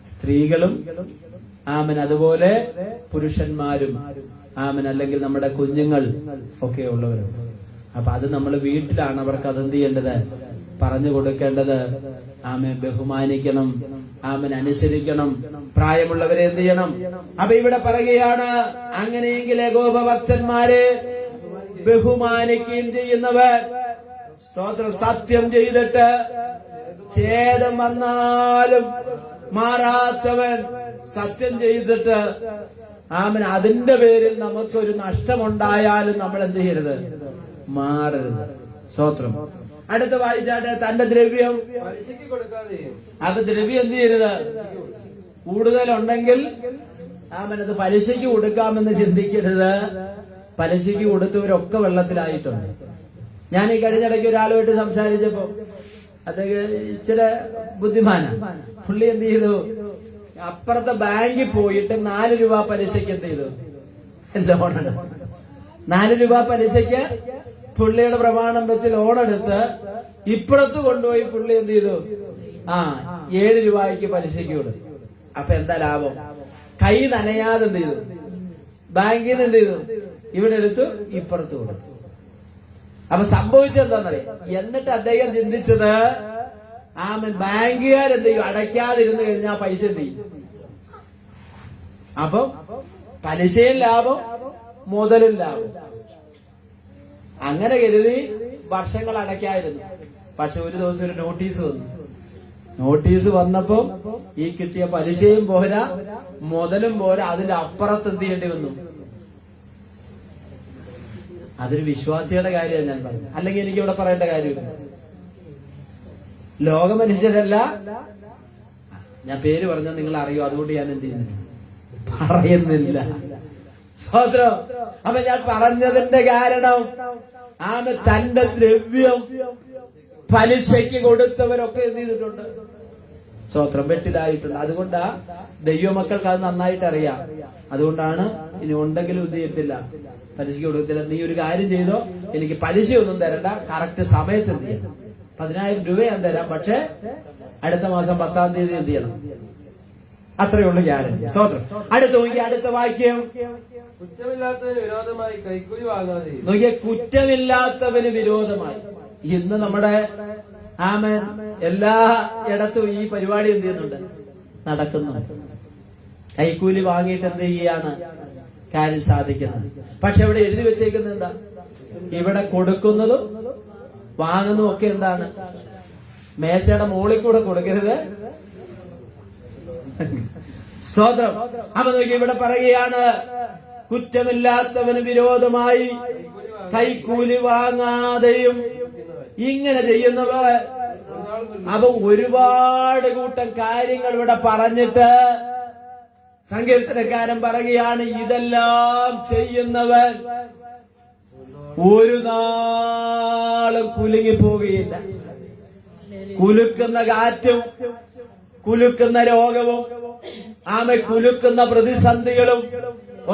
സ്ത്രീകളും അതുപോലെ പുരുഷന്മാരും അല്ലെങ്കിൽ നമ്മുടെ കുഞ്ഞുങ്ങൾ ഒക്കെ ഉള്ളവരും. അപ്പൊ അത് നമ്മൾ വീട്ടിലാണ് അവർക്ക് അതെന്ത് ചെയ്യേണ്ടത്? പറഞ്ഞു കൊടുക്കേണ്ടത്. ബഹുമാനിക്കണം, അനുസരിക്കണം, പ്രായമുള്ളവരെ എന്ത് ചെയ്യണം? അപ്പൊ ഇവിടെ പറയുകയാണ്, അങ്ങനെയെങ്കിൽ യഹോവഭക്തന്മാരെ ബഹുമാനിക്കുകയും ചെയ്യുന്നവർ, സ്തോത്രം, സത്യം ചെയ്തിട്ട് ഛേദം വന്നാലും മാറാത്തവൻ, സത്യം ചെയ്തിട്ട് അതിന്റെ പേരിൽ നമുക്കൊരു നഷ്ടമുണ്ടായാലും നമ്മൾ എന്ത് ചെയ്യരുത്? മാറരുത്. സ്തോത്രം. അടുത്ത വായിച്ചാട്ടെ. തന്റെ ദ്രവ്യം പലിശയ്ക്ക് കൊടുക്കാതെയും. അത് ദ്രവ്യം എന്ത് ചെയ്യരുത്? കൂടുതലുണ്ടെങ്കിൽ അത് പലിശയ്ക്ക് കൊടുക്കാമെന്ന് ചിന്തിക്കരുത്. പലിശയ്ക്ക് കൊടുത്തവരൊക്കെ വെള്ളത്തിലായിട്ടുണ്ട്. ഞാൻ ഈ കഴിഞ്ഞിടയ്ക്ക് ഒരാളുമായിട്ട് സംസാരിച്ചപ്പോ അദ്ദേഹം ഇച്ചിരി ബുദ്ധിമാനാണ്. പുള്ളി എന്ത് ചെയ്തു? അപ്പുറത്തെ ബാങ്കിൽ പോയിട്ട് 4 രൂപ പലിശയ്ക്ക് എന്ത് ചെയ്തു? ലോണെടുത്തു. 4 രൂപ പലിശയ്ക്ക് പുള്ളിയുടെ പ്രമാണം വെച്ച് ലോണെടുത്ത് ഇപ്പുറത്ത് കൊണ്ടുപോയി പുള്ളി എന്ത് ചെയ്തു? 7 രൂപയ്ക്ക് പലിശയ്ക്ക് കൊടുത്തു. അപ്പൊ എന്താ ലാഭം? കൈ നനയാതെ എന്ത് ചെയ്തു? ബാങ്കിൽ നിന്ന് എന്ത് ചെയ്തു? ഇവിടെ എടുത്തു, ഇപ്പുറത്ത് കൊടുത്തു. അപ്പൊ സംഭവിച്ചെന്താന്നറിയാം? എന്നിട്ട് അദ്ദേഹം ചിന്തിച്ചത്, ബാങ്കുകാരെന്ത് ചെയ്യും? അടയ്ക്കാതിരുന്നു കഴിഞ്ഞാൽ പൈസ എന്ത് ചെയ്യും? അപ്പൊ പലിശയും ലാഭം, മുതലും ലാഭം. അങ്ങനെ കരുതി വർഷങ്ങൾ അടയ്ക്കായിരുന്നു. പക്ഷെ ഒരു ദിവസം ഒരു നോട്ടീസ് വന്നു. നോട്ടീസ് വന്നപ്പോ ഈ കിട്ടിയ പലിശയും പോരാ, മുതലും പോരാ, അതിന്റെ അപ്പുറത്ത് എന്ത് ചെയ്യേണ്ടി വന്നു? അതൊരു വിശ്വാസിയുടെ കാര്യമാണ് ഞാൻ പറഞ്ഞത്. അല്ലെങ്കിൽ എനിക്ക് ഇവിടെ പറയേണ്ട കാര്യമില്ല. ലോക മനുഷ്യരല്ല. ഞാൻ പേര് പറഞ്ഞാൽ നിങ്ങൾ അറിയോ, അതുകൊണ്ട് ഞാൻ എന്ത് ചെയ്യുന്നു പറയുന്നില്ല. സ്വതന്ത്രം. അപ്പൊ ഞാൻ പറഞ്ഞതിന്റെ കാരണം ആമ തന്റെ ദ്രവ്യം പലിശയ്ക്ക് കൊടുത്തവരൊക്കെ എന്ത് ചെയ്തിട്ടുണ്ട്? സ്വതന്ത്രം വെട്ടിലായിട്ടുണ്ട്. അതുകൊണ്ടാ ദൈവമക്കൾക്ക് അത് നന്നായിട്ട് അറിയാം. അതുകൊണ്ടാണ് ഇനി ഉണ്ടെങ്കിലും എന്ത് ചെയ്യത്തില്ല, പലിശയ്ക്ക് കൊടുക്കത്തില്ല. നീ ഒരു കാര്യം ചെയ്തോ, എനിക്ക് പലിശയൊന്നും തരണ്ട, കറക്റ്റ് സമയത്ത് എന്ത് ചെയ്യണം, 10,000 രൂപ ഞാൻ തരാം, പക്ഷെ അടുത്ത മാസം 10-ാം തീയതി എന്ത് ചെയ്യണം. അത്രയേ ഉള്ളൂ ഗ്യാരണ്ടി. സ്വതന്ത്രം. അടുത്ത വാക്യം. കുറ്റമില്ലാത്തവന് വിരോധമായി കൈക്കൂലി വാങ്ങാതെ. നോക്കിയ കുറ്റമില്ലാത്തവന് വിരോധമായി. ഇന്ന് നമ്മുടെ ആമൻ എല്ലാ ഇടത്തും ഈ പരിപാടി എന്ത് ചെയ്യുന്നുണ്ട്, നടക്കുന്നു. കൈക്കൂലി വാങ്ങിയിട്ട് എന്ത് ചെയ്യാണ് കാര്യം സാധിക്കുന്നത്. പക്ഷെ ഇവിടെ എഴുതി വെച്ചേക്കുന്നത് എന്താ? ഇവിടെ കൊടുക്കുന്നതും വാങ്ങുന്നതും ഒക്കെ എന്താണ്? മേശയുടെ മുകളിൽ കൂടെ കൊടുക്കരുത്. സ്തോത്രം. അപ്പൊ നോക്കി ഇവിടെ പറയുകയാണ്, കുറ്റമില്ലാത്തവന് വിരോധമായി കൈക്കൂലി വാങ്ങാതെയും ഇങ്ങനെ ചെയ്യുന്നവർ. അപ്പൊ ഒരുപാട് കൂട്ടം കാര്യങ്ങൾ ഇവിടെ പറഞ്ഞിട്ട് സങ്കീർത്തനക്കാരൻ പറയുകയാണ്, ഇതെല്ലാം ചെയ്യുന്നവൻ ഒരു നാളും കുലുങ്ങിപ്പോകുകയില്ല. കുലുക്കുന്ന കാറ്റും കുലുക്കുന്ന രോഗവും കുലുക്കുന്ന പ്രതിസന്ധികളും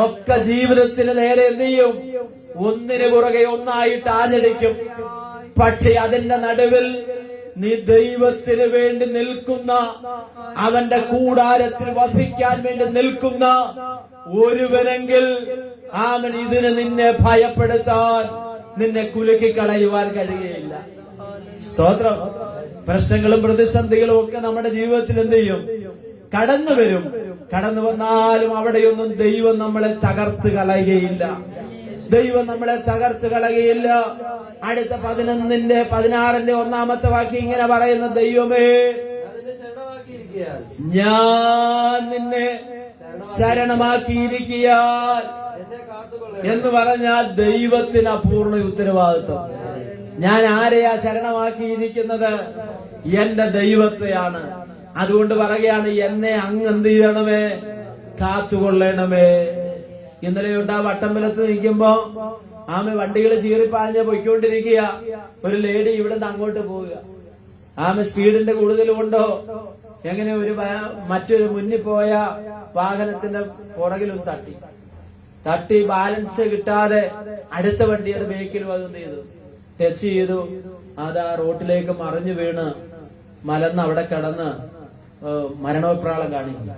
ഒക്കെ ജീവിതത്തിന് നേരെ എന്ത് ചെയ്യും? ഒന്നിനു പുറകെ ഒന്നായിട്ട് ആഞ്ഞടിക്കും. പക്ഷെ അതിന്റെ നടുവിൽ നീ ദൈവത്തിന് വേണ്ടി നിൽക്കുന്ന, അവന്റെ കൂടാരത്തിൽ വസിക്കാൻ വേണ്ടി നിൽക്കുന്ന ഒരുവനെങ്കിൽ അവൻ ഇതിന് നിന്നെ ഭയപ്പെടുത്താൻ, നിന്നെ കുലുക്കിക്കളയുവാൻ കഴിയുകയില്ല. സ്തോത്രം. പ്രശ്നങ്ങളും പ്രതിസന്ധികളും ഒക്കെ നമ്മുടെ ജീവിതത്തിൽ എന്ത് ചെയ്യും? കടന്നു വരും. കടന്നു വന്നാലും അവിടെയൊന്നും ദൈവം നമ്മളെ തകർത്ത് കളയുകയില്ല. ദൈവം നമ്മളെ തകർത്ത് കളയുകയില്ല. അടുത്ത 16-ന്റെ 1-ാമത്തെ വാക്യം ഇങ്ങനെ പറയുന്ന, ദൈവമേ ഞാൻ നിന്നെ ശരണമാക്കിയിരിക്കാൻ എന്ന് പറഞ്ഞാൽ ദൈവത്തിന് അപൂർണ ഉത്തരവാദിത്വം. ഞാൻ ആരെയാ ശരണമാക്കിയിരിക്കുന്നത്? എന്റെ ദൈവത്തെയാണ്. അതുകൊണ്ട് പറയുകയാണ്, എന്നെ അങ്ങ് എന്ത് ചെയ്യണമേ, കാത്തുകൊള്ളണമേ. ഇന്നലെയുണ്ട് ആ വട്ടമ്പലത്ത് നിൽക്കുമ്പോ വണ്ടികൾ ചീറിപ്പാഞ്ഞ് പൊയ്ക്കൊണ്ടിരിക്കുക. ഒരു ലേഡി ഇവിടെ നിന്ന് അങ്ങോട്ട് പോവുക. സ്പീഡിന്റെ കൂടുതൽ കൊണ്ടോ എങ്ങനെ മറ്റൊരു മുന്നിൽ പോയ വാഹനത്തിന്റെ പുറകിലും തട്ടി ബാലൻസ് കിട്ടാതെ അടുത്ത വണ്ടിയുടെ ബേക്കിലും അതെന്ത് ചെയ്തു, ടച്ച് ചെയ്തു. അതാ റോട്ടിലേക്ക് മറിഞ്ഞു വീണ് മലന്ന് അവിടെ കിടന്ന് മരണോപ്രാളം കാണിക്കുക.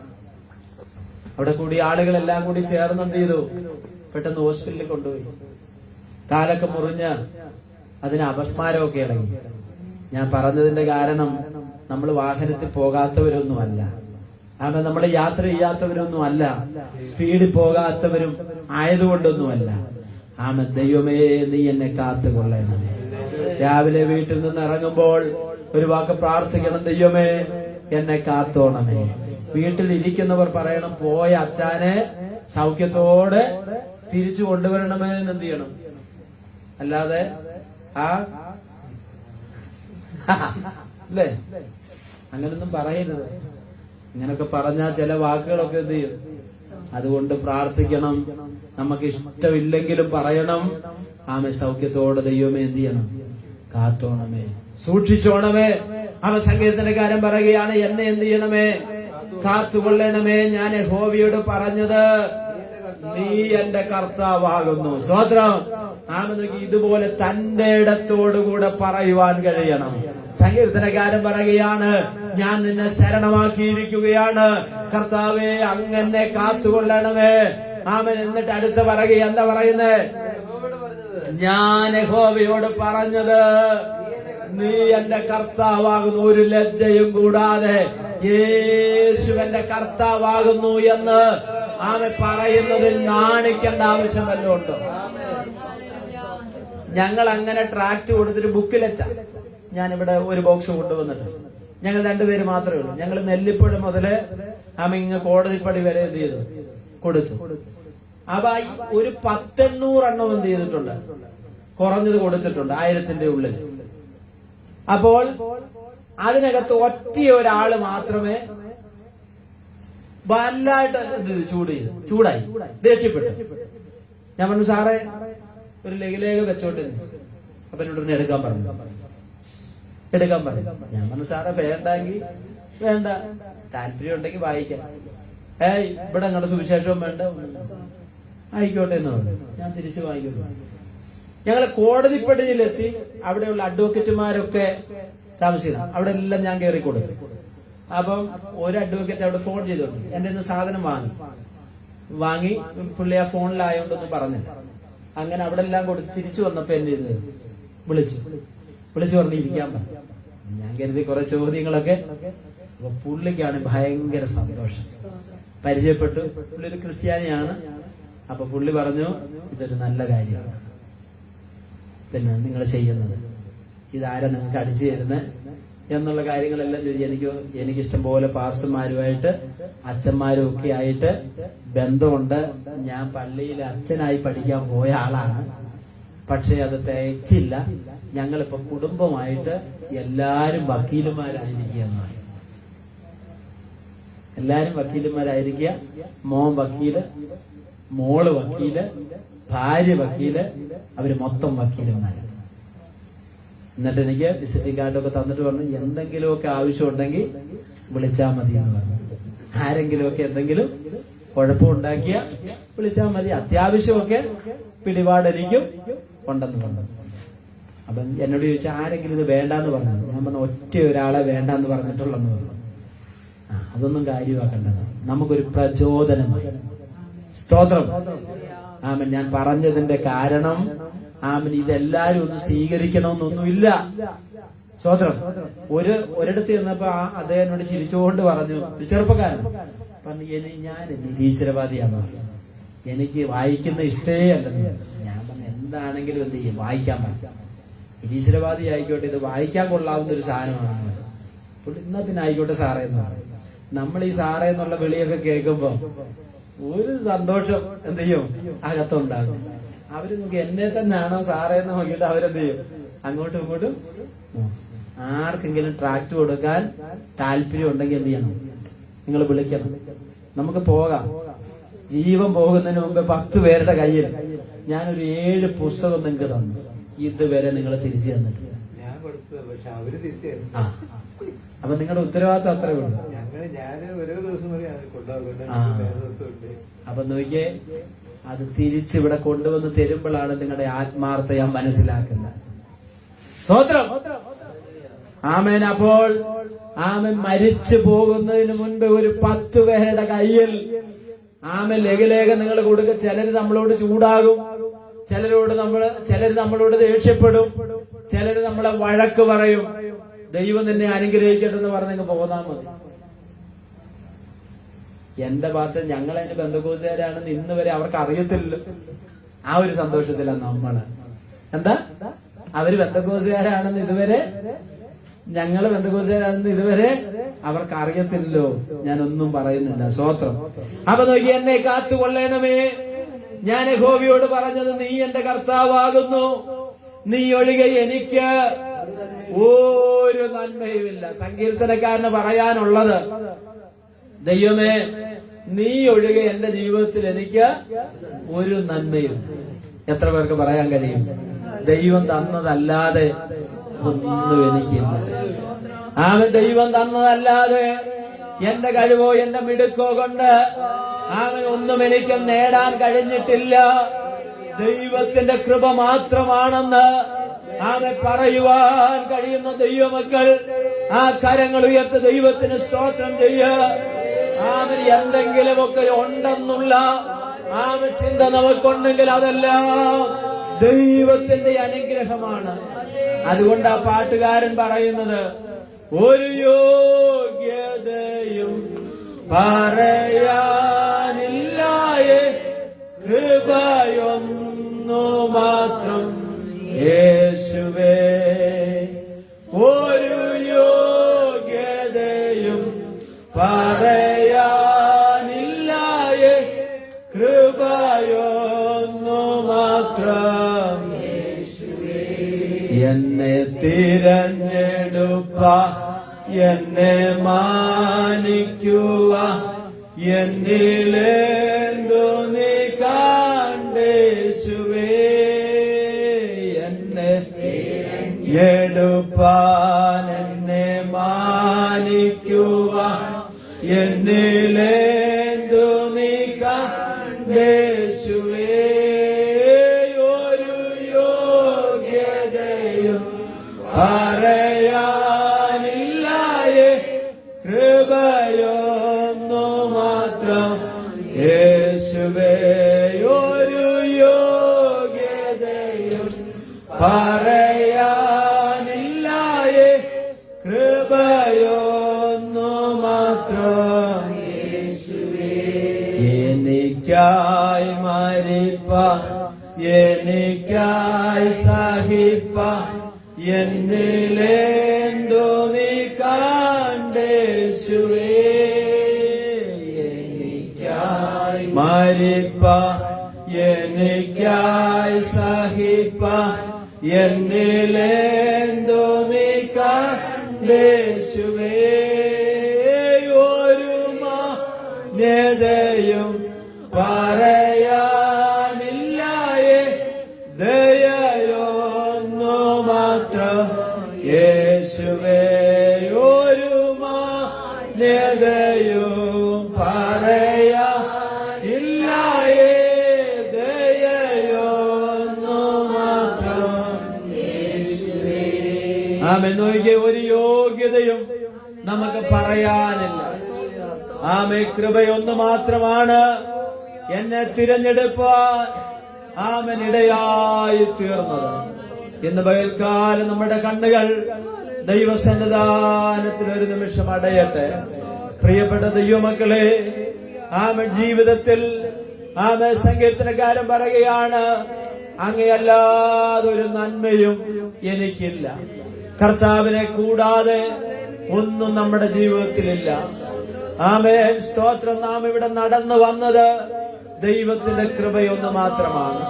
അവിടെ കൂടി ആളുകളെല്ലാം കൂടി ചേർന്ന് എന്ത് ചെയ്തു, പെട്ടെന്ന് ഹോസ്പിറ്റലിൽ കൊണ്ടുപോയി. കാലൊക്കെ മുറിഞ്ഞ് അതിന് അപസ്മാരമൊക്കെ ഇറങ്ങി. ഞാൻ പറഞ്ഞതിന്റെ കാരണം, നമ്മൾ വാഹനത്തിൽ പോകാത്തവരൊന്നുമല്ല, നമ്മൾ യാത്ര ചെയ്യാത്തവരൊന്നുമല്ല, സ്പീഡിൽ പോകാത്തവരും ആയതുകൊണ്ടൊന്നുമല്ല. ദൈവമേ നീ എന്നെ കാത്തുകൊള്ളണം. രാവിലെ വീട്ടിൽ നിന്ന് ഇറങ്ങുമ്പോൾ ഒരു വാക്ക് പ്രാർത്ഥിക്കണം, ദൈവമേ എന്നെ കാത്തോണമേ. വീട്ടിൽ ഇരിക്കുന്നവർ പറയണം, പോയ അച്ഛനെ സൗഖ്യത്തോടെ തിരിച്ചു കൊണ്ടുവരണമേ എന്ന് എന്ത് ചെയ്യണം. അല്ലാതെ അല്ലേ, അങ്ങനൊന്നും പറയരുത്. ഇങ്ങനൊക്കെ പറഞ്ഞാൽ ചില വാക്കുകളൊക്കെ എന്ത് ചെയ്യും. അതുകൊണ്ട് പ്രാർത്ഥിക്കണം. നമുക്ക് ഇഷ്ടമില്ലെങ്കിലും പറയണം, സൗഖ്യത്തോടെ ദൈവമേ എന്ത് ചെയ്യണം, കാത്തോണമേ, സൂക്ഷിച്ചോണമേ. സങ്കീർത്തനക്കാരൻ പറയുകയാണ്, എന്നെ എന്ത് ചെയ്യണമേ, കാത്തുകൊള്ളണമേ. ഞാൻ യഹോവയോട് പറഞ്ഞത്, നീ എന്റെ കർത്താവാകുന്നു. സ്തോത്രം. ഇതുപോലെ തന്റെ ഇടത്തോടുകൂടെ പറയുവാൻ കഴിയണം. സങ്കീർത്തനക്കാരൻ പറയുകയാണ്, ഞാൻ നിന്നെ ശരണമാക്കിയിരിക്കുകയാണ് കർത്താവേ, അങ്ങനെ കാത്തുകൊള്ളണമേ. എന്നിട്ട് അടുത്ത് പറയുക, എന്താ പറയുന്നേ? ഞാൻ യഹോവയോട് പറഞ്ഞത്, നീ എന്റെ കർത്താവാകുന്നു. ഒരു ലജ്ജയും കൂടാതെ യേശു എന്റെ കർത്താവാകുന്നു എന്ന് പറയുന്നതിൽ നാണിക്കേണ്ട ആവശ്യം വല്ലതും ഉണ്ടോ? ഞങ്ങൾ അങ്ങനെ ട്രാക്ട് കൊടുത്തിട്ട് ബുക്കിലെറ്റ ഞാനിവിടെ ഒരു ബോക്സ് കൊണ്ടുവന്നിട്ട്, ഞങ്ങൾ രണ്ടുപേര് മാത്രമേ ഉള്ളൂ. ഞങ്ങൾ നെല്ലിപ്പുഴ മുതല് ഇങ്ങ് കോടതിപ്പടി വരെ എന്ത് ചെയ്തു, കൊടുത്തു. അപ്പൊ ഒരു 100-800 എണ്ണം എന്ത് ചെയ്തിട്ടുണ്ട്, കുറഞ്ഞത് കൊടുത്തിട്ടുണ്ട് 1000-ന്റെ ഉള്ളിൽ. അപ്പോൾ അതിനകത്ത് ഒറ്റ ഒരാള് മാത്രമേ വല്ലായിട്ട് ചൂടായി ദേഷ്യപ്പെട്ടു. ഞാൻ പറഞ്ഞു, സാറേ ഒരു ലഘുലേഖ വെച്ചോട്ട്. അപ്പൊ എന്നോട് എടുക്കാൻ പറഞ്ഞു. ഞാൻ പറഞ്ഞു, സാറേ വേണ്ടെങ്കിൽ വേണ്ട, താല്പര്യം ഉണ്ടെങ്കിൽ വായിക്കാം. ഇവിടെ നിങ്ങളുടെ സുവിശേഷവും വേണ്ട, ആയിക്കോട്ടെ എന്ന് പറഞ്ഞു. ഞാൻ തിരിച്ചു വായിക്കുന്നു. ഞങ്ങള് കോടതിപ്പടിയിലെത്തി. അവിടെയുള്ള അഡ്വക്കേറ്റുമാരൊക്കെ താമസിക്കണം. അവിടെ എല്ലാം ഞാൻ കയറി കൊടുത്തു. അപ്പം ഒരു അഡ്വക്കേറ്റ് അവിടെ ഫോൺ ചെയ്തോണ്ട് എന്റെ ഇന്ന് സാധനം വാങ്ങി പുള്ളി ആ ഫോണിലായോണ്ടൊന്നും പറഞ്ഞില്ല. അങ്ങനെ അവിടെ എല്ലാം കൊടുത്ത് തിരിച്ചു വന്നപ്പോ എന്നെ ഇത് വിളിച്ചു പറഞ്ഞ് ഇരിക്കാൻ പറഞ്ഞു. ഞാൻ കരുതി കുറെ ചോദ്യങ്ങളൊക്കെ. അപ്പൊ പുള്ളിക്കാണ് ഭയങ്കര സന്തോഷം. പരിചയപ്പെട്ടു. പുള്ളി ഒരു ക്രിസ്ത്യാനിയാണ്. അപ്പൊ പുള്ളി പറഞ്ഞു, ഇതൊരു നല്ല കാര്യമാണ് പിന്നെ നിങ്ങൾ ചെയ്യുന്നത്, ഇതാരാ നിങ്ങൾക്ക് അടിച്ചു തരുന്നത് എന്നുള്ള കാര്യങ്ങളെല്ലാം ചോദിച്ചു. എനിക്കിഷ്ടം പോലെ പാസ്റ്റർമാരുമായിട്ട് അച്ഛന്മാരും ഒക്കെ ആയിട്ട് ബന്ധമുണ്ട്. ഞാൻ പള്ളിയിൽ അച്ഛനായി പഠിക്കാൻ പോയ ആളാണ്. പക്ഷെ അത് തികച്ചില്ല. ഞങ്ങളിപ്പോ കുടുംബമായിട്ട് എല്ലാരും വക്കീലുമാരായിരിക്കുക. എല്ലാരും വക്കീലുമാരായിരിക്കുക. മോൻ വക്കീല്, മോള് വക്കീല്, ഭാര്യ വക്കീല്, അവര് മൊത്തം വക്കീലന്മാര്. എന്നിട്ട് എനിക്ക് വിസിറ്റിംഗ് കാർഡൊക്കെ തന്നിട്ട് പറഞ്ഞു, എന്തെങ്കിലുമൊക്കെ ആവശ്യമുണ്ടെങ്കിൽ വിളിച്ചാൽ മതി എന്ന് പറഞ്ഞു. ആരെങ്കിലുമൊക്കെ എന്തെങ്കിലും കുഴപ്പമുണ്ടാക്കിയ വിളിച്ചാൽ മതി, അത്യാവശ്യമൊക്കെ പിടിപാടെനിക്കും ഉണ്ടെന്ന് പറഞ്ഞു. അപ്പൊ എന്നോട് ചോദിച്ചാൽ ആരെങ്കിലും ഇത് വേണ്ടാന്ന് പറഞ്ഞു. ഞാൻ പറഞ്ഞു, ഒറ്റ ഒരാളെ വേണ്ടാന്ന് പറഞ്ഞിട്ടുള്ളെന്ന് പറഞ്ഞു. അതൊന്നും കാര്യമാക്കേണ്ടത്, നമുക്കൊരു പ്രചോദനമായി. സ്തോത്രം. ആമൻ. ഞാൻ പറഞ്ഞതിന്റെ കാരണം ആമൻ ഇതെല്ലാരും ഒന്ന് സ്വീകരിക്കണമെന്നൊന്നുമില്ല. സ്തോത്രം. ഒരിടത്ത് ചെന്നപ്പോ അദ്ദേഹം എന്നോട് ചിരിച്ചുകൊണ്ട് പറഞ്ഞു, ചെറുപ്പക്കാരൻ പറഞ്ഞു, ഞാൻ നിരീശ്വരവാദിയാന്ന് പറഞ്ഞു. എനിക്ക് വായിക്കുന്ന ഇഷ്ടേ അല്ലെന്ന്. ഞാൻ പറഞ്ഞു, എന്താണെങ്കിലും എന്ത് ചെയ്യും, വായിക്കാൻ പറ്റാം. നിരീശ്വരവാദി ആയിക്കോട്ടെ, ഇത് വായിക്കാൻ കൊള്ളാവുന്ന ഒരു സാധനമാണ്. എന്നാ പിന്നെ ആയിക്കോട്ടെ സാറേ എന്ന് പറയും. നമ്മൾ ഈ സാറേ എന്നുള്ള വിളിയൊക്കെ കേൾക്കുമ്പോ ഒരു സന്തോഷം എന്ത് ചെയ്യും, അകത്തുണ്ടാകും. അവര് നോക്കി എന്നെ തന്നെയാണോ സാറേ എന്ന് നോക്കിയിട്ട് അവരെന്ത് ചെയ്യും, അങ്ങോട്ടും ഇങ്ങോട്ടും. ആർക്കെങ്കിലും ട്രാക്ട് കൊടുക്കാൻ താല്പര്യം ഉണ്ടെങ്കിൽ എന്ത് ചെയ്യണം, നിങ്ങൾ വിളിക്കണം. നമുക്ക് പോകാം. ജീവൻ പോകുന്നതിന് മുമ്പ് 10 പേരുടെ കയ്യിൽ ഞാനൊരു 7 പുസ്തകം നിങ്ങൾക്ക് തന്നു. ഇതുവരെ നിങ്ങൾ തിരിച്ചു തന്നിട്ടില്ല. അപ്പൊ നിങ്ങളുടെ ഉത്തരവാദിത്തം അത്രേ ഉള്ളൂ. അപ്പൊ നോക്കിയേ, അത് തിരിച്ചിവിടെ കൊണ്ടുവന്ന് തരുമ്പോഴാണ് നിങ്ങളുടെ ആത്മാർത്ഥത ഞാൻ മനസ്സിലാക്കുന്നത്. സ്തോത്രം. ആമേൻ. അപ്പോൾ ആമൻ മരിച്ചു പോകുന്നതിന് മുൻപ് ഒരു 10 പേരുടെ കയ്യിൽ ആമൻ ലഘുലേഖ നിങ്ങൾ കൊടുക്കുക. ചിലര് നമ്മളോട് ചൂടാകും, ചിലര് നമ്മളോട് ദേഷ്യപ്പെടും, ചിലര് നമ്മളെ വഴക്ക് പറയും. ദൈവം നിന്നെ അനുഗ്രഹിക്കട്ടെ എന്ന് പറഞ്ഞെങ്കിൽ പോകാൻ മതി. എന്റെ ഭാഷ ഞങ്ങളതിന് ബന്ധുക്കോസുകാരാണെന്ന് ഇന്ന് വരെ അവർക്ക് അറിയത്തില്ലല്ലോ. ആ ഒരു സന്തോഷത്തിലാണ് നമ്മള്. എന്താ, അവര് ബന്ധുക്കോസുകാരാണെന്ന് ഇതുവരെ, ഞങ്ങള് ബന്ധുക്കോസുകാരാണെന്ന് ഇതുവരെ അവർക്ക് അറിയത്തില്ലല്ലോ. ഞാനൊന്നും പറയുന്നില്ല. സ്തോത്രം. അപ്പൊ നോക്കി, എന്നെ കാത്തുകൊള്ളണമേ. ഞാൻ യഹോവയോട് പറഞ്ഞത്, നീ എന്റെ കർത്താവാകുന്നു, നീ ഒഴികെ എനിക്ക് ഒരു നന്മയുമില്ല. സങ്കീർത്തനക്കാരന് പറയാനുള്ളത്, ദൈവമേ നീ ഒഴികെ എന്റെ ജീവിതത്തിൽ എനിക്ക് ഒരു നന്മയും. എത്ര പേർക്ക് പറയാൻ കഴിയും, ദൈവം തന്നതല്ലാതെ ഒന്നും എനിക്കില്ല. അവൻ ദൈവം തന്നതല്ലാതെ എന്റെ കഴിവോ എന്റെ മിടുക്കോ കൊണ്ട് അവൻ ഒന്നും എനിക്ക് നേടാൻ കഴിഞ്ഞിട്ടില്ല. ദൈവത്തിന്റെ കൃപ മാത്രമാണെന്ന് അവൻ പറയുവാൻ കഴിയുന്ന ദൈവമക്കൾ ആ കരങ്ങൾ ഉയർത്തി ദൈവത്തിന് സ്തോത്രം ചെയ്യുക. അവൻ എന്തെങ്കിലുമൊക്കെ ഉണ്ടെന്നുള്ള ചിന്ത നമുക്കുണ്ടെങ്കിൽ അതെല്ലാം ദൈവത്തിന്റെ അനുഗ്രഹമാണ്. അതുകൊണ്ട് ആ പാട്ടുകാരൻ പറയുന്നത്, ഒരു യോഗ്യതയും പറയാനില്ലായേ, കൃപയൊന്നു മാത്രം യേശുവേ. ഒരു യോഗ്യതയും പറയാനില്ലായേ, കൃപയൊന്നു മാത്രം എന്നെ തിരഞ്ഞെടുപ്പ എന്നെ മാനിക്കുക എന്നിലെന്തു നീ കണ്ടേശുവേ എന്നെ എടുപ്പാൻ എന്നെ മാനിക്കുക എന്നിലെന്തു നീ കണ്ടേശുവേ ഒരു യോഗ്യതയും പറയാനില്ലായേ കൃപയൊന്നു മാത്രം യേശുവേ ഒരു യോഗ്യതയും പറയാനില്ലായേ കൃപയൊന്നു മാത്രം എനിക്കായി മരിപ്പ എനിക്കായി സഹിപ്പ എന്നിലെന്തു നീ കണ്ടേശുവേ എനിക്കായി മരിപ്പ എനിക്കായി സഹിപ്പ എന്നിലെന്തു നീ കണ്ടേശുവേ ഒരു മാന്യതയും പറയാനില്ലായേ ദയയൊന്നു മാത്രം യേശുവേ ഒരു മാന്യതയും പറയാനില്ലായേ ദയയൊന്നു മാത്രം ആമേൻ. നോക്കിയേ, ഒരു യോഗ്യതയും നമുക്ക് പറയാനില്ല. ആമേ, കൃപയൊന്നു മാത്രമാണ് എന്നെ തിരഞ്ഞെടുപ്പാൻ ആമൻ ഇടയായി തീർന്നത്. ഇന്ന് പകൽക്കാലം നമ്മുടെ കണ്ണുകൾ ദൈവസന്നിധാനത്തിൽ ഒരു നിമിഷം അടയട്ടെ. പ്രിയപ്പെട്ട ദൈവമക്കളെ, ആമൻ ജീവിതത്തിൽ ആമേ സങ്കീർത്തനക്കാരൻ പറയുകയാണ്, അങ്ങയല്ലാതെ ഒരു നന്മയും എനിക്കില്ല. കർത്താവിനെ കൂടാതെ ഒന്നും നമ്മുടെ ജീവിതത്തിലില്ല. ആമേൻ, സ്തോത്രം. നാം ഇവിടെ നടന്നു വന്നത് ദൈവത്തിന്റെ കൃപയൊന്നു മാത്രമാണ്.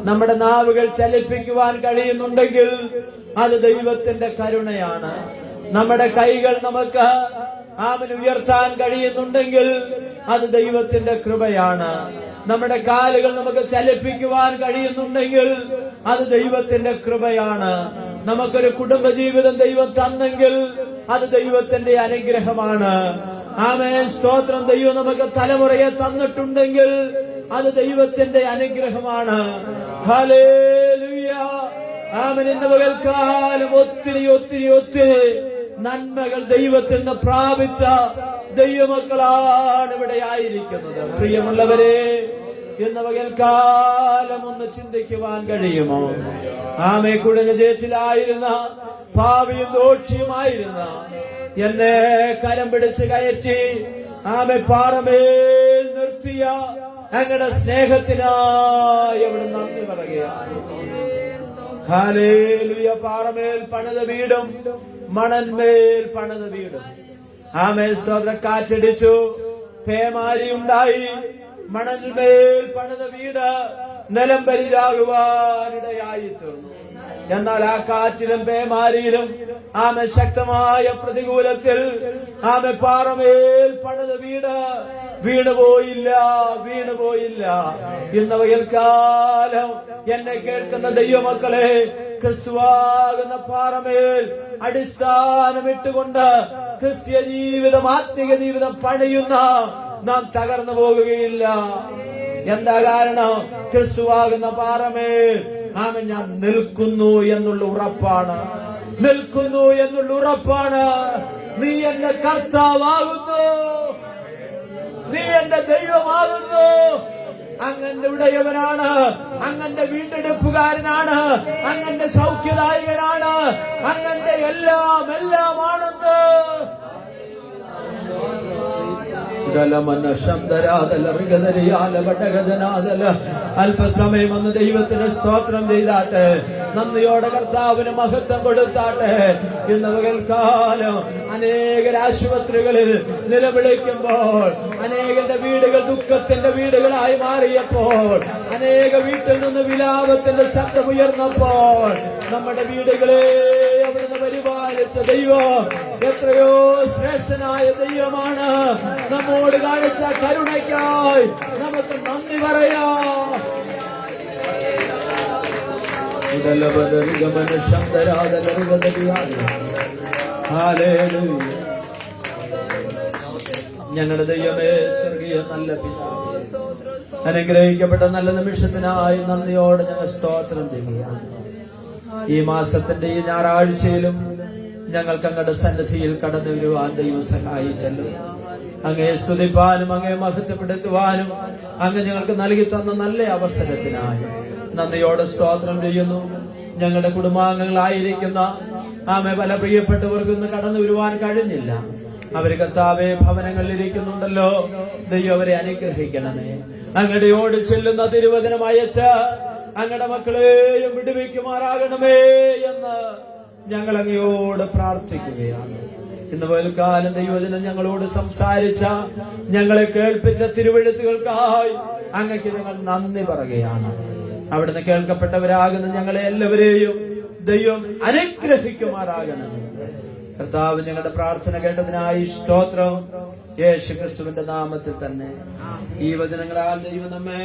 നമ്മുടെ നാവുകൾ ചലിപ്പിക്കുവാൻ കഴിയുന്നുണ്ടെങ്കിൽ അത് ദൈവത്തിന്റെ കരുണയാണ്. നമ്മുടെ കൈകൾ നമുക്ക് ആമേൻ ഉയർത്താൻ കഴിയുന്നുണ്ടെങ്കിൽ അത് ദൈവത്തിന്റെ കൃപയാണ്. നമ്മുടെ കാലുകൾ നമുക്ക് ചലിപ്പിക്കുവാൻ കഴിയുന്നുണ്ടെങ്കിൽ അത് ദൈവത്തിന്റെ കൃപയാണ്. നമുക്കൊരു കുടുംബജീവിതം ദൈവം തന്നെങ്കിൽ അത് ദൈവത്തിന്റെ അനുഗ്രഹമാണ്. ആമേൻ, സ്തോത്രം. ദൈവം നമുക്ക് തലമുറയെ തന്നിട്ടുണ്ടെങ്കിൽ അത് ദൈവത്തിന്റെ അനുഗ്രഹമാണ്. ഹല്ലേലൂയ. ആമേൻ. ഇന്ന് പകൽക്കാലം ഒത്തിരി ഒത്തിരി ഒത്തിരി നന്മകൾ ദൈവത്തിൽ നിന്ന് പ്രാപിച്ച ദൈവമക്കളാണ് ഇവിടെ ആയിരിക്കുന്നത്. പ്രിയമുള്ളവരെ, ഇന്ന് പകൽക്കാലം ഒന്ന് ചിന്തിക്കുവാൻ കഴിയുമോ? ആമേ, കുഴഞ്ഞ ചേറ്റിലായിരുന്ന പാപിയും ദോഷിയുമായിരുന്ന എന്നെ കരം പിടിച്ച് കയറ്റി ആമേ പാറമേൽ നിർത്തിയ അങ്ങയുടെ സ്നേഹത്തിനായി അവിടെ നന്ദി പറയുകയാണ്. ഹല്ലേലൂയ. പാറമേൽ പണിത വീടും മണന്മേൽ പണിത വീടും. ആമേ, സ്തോത്രം. കാറ്റടിച്ചു, പേമാരി ഉണ്ടായി, മണന്മേൽ പണിത വീട് നിലം പരിചാകുവാനിടയായി തീർന്നു. എന്നാൽ ആ കാറ്റിലും പേമാരിയിലും ആമെ ശക്തമായ പ്രതികൂലത്തിൽ ആമെ പാറമേൽ പണിത വീട് വീണുപോയില്ല. ഇന്ന് പകൽക്കാലം എന്നെ കേൾക്കുന്ന ദൈവമക്കളെ, ക്രിസ്തുവാകുന്ന പാറമേൽ അടിസ്ഥാനമിട്ടുകൊണ്ട് ക്രിസ്ത്യ ജീവിതം, ആത്മീയ ജീവിതം പണിയുന്ന നാം തകർന്നു പോകുകയില്ല. എന്താ കാരണം? ക്രിസ്തുവാകുന്ന പാറമേൽ ആമൻ ഞാൻ നിൽക്കുന്നു എന്നുള്ള ഉറപ്പാണ്. നീ എന്റെ കർത്താവാകുന്നു, നീ എന്റെ ദൈവമാകുന്നു. അങ്ങന്റെ ഉടയവനാണ്, അങ്ങന്റെ വീണ്ടെടുപ്പുകാരനാണ്, അങ്ങന്റെ സൗഖ്യദായകനാണ്, അങ്ങന്റെ എല്ലാമാണെന്ന് അല്പസമയം ഒന്ന് ദൈവത്തിന് സ്തോത്രം ചെയ്താട്ടെ, നന്ദിയോടെ കർത്താവിന് മഹത്വം കൊടുത്താട്ടെ. ഇന്ന് പകൽക്കാലം അനേകർ ആശുപത്രികളിൽ നിലവിളിക്കുമ്പോൾ, അനേകരുടെ വീടുകൾ ദുഃഖത്തിന്റെ വീടുകളായി മാറിയപ്പോൾ, അനേക വീട്ടിൽ നിന്ന് വിലാപത്തിന്റെ ശബ്ദമുയർന്നപ്പോൾ, നമ്മുടെ വീടുകളെ അവിടുന്ന് പരിപാലിച്ച ദൈവം എത്രയോ ശ്രേഷ്ഠനായ ദൈവമാണ്. നമ്മോട് കാണിച്ച കരുണയ്ക്കായി നമുക്ക് നന്ദി പറയാം. ഞങ്ങളുടെ ദൈവമേ, സ്വർഗീയ നല്ല പിതാവേ, അനുഗ്രഹിക്കപ്പെട്ട നല്ല നിമിഷത്തിനായി നന്ദിയോടെ ഞങ്ങൾ സ്തോത്രം ചെയ്യുകയാണ്. ഈ മാസത്തിന്റെ ഈ ഞായറാഴ്ചയിലും ഞങ്ങൾക്ക് അങ്ങയുടെ സന്നിധിയിൽ കടന്നു വരുവാൻ ദൈവം സഹായിച്ചല്ലോ. അങ്ങേ സ്തുതിപ്പാനും അങ്ങേ മഹത്വപ്പെടുത്തുവാനും അങ്ങ് ഞങ്ങൾക്ക് നൽകി തന്ന നല്ല അവസരത്തിനായി നന്ദിയോടെ സ്തോത്രം ചെയ്യുന്നു. ഞങ്ങളുടെ കുടുംബാംഗങ്ങളായിരിക്കുന്ന പല പ്രിയപ്പെട്ടവർക്ക് ഇന്ന് കടന്നു വരുവാൻ കഴിഞ്ഞില്ല. അവർ കർത്താവേ ഭവനങ്ങളിൽ ഇരിക്കുന്നുണ്ടല്ലോ. ദൈവം അവരെ അനുഗ്രഹിക്കണമേ. അങ്ങയുടെ ഓട് ചെല്ലുന്ന തിരുവചനം അയച്ച് അങ്ങയുടെ മക്കളെയും വിടുവിക്കുമാറാകണമേ എന്ന് ഞങ്ങൾ അങ്ങയോട് പ്രാർത്ഥിക്കുകയാണ്. ഇന്ന് പകൽക്കാലം ദൈവജനം ഞങ്ങളോട് സംസാരിച്ച, ഞങ്ങളെ കേൾപ്പിച്ച തിരുവെഴുത്തുകൾക്കായി അങ്ങക്ക് ഞങ്ങൾ നന്ദി പറയുകയാണ്. അവിടുന്ന് കേൾക്കപ്പെട്ടവരാകുന്ന ഞങ്ങളെ എല്ലാവരെയും ദൈവം അനുഗ്രഹിക്കുമാറാകണമേ. കർത്താവ് ഞങ്ങളുടെ പ്രാർത്ഥന കേട്ടതിനായി സ്തോത്രം. യേശു ക്രിസ്തുവിന്റെ നാമത്തിൽ തന്നെ ഈ വചനങ്ങളാൽ ദൈവം നമ്മെ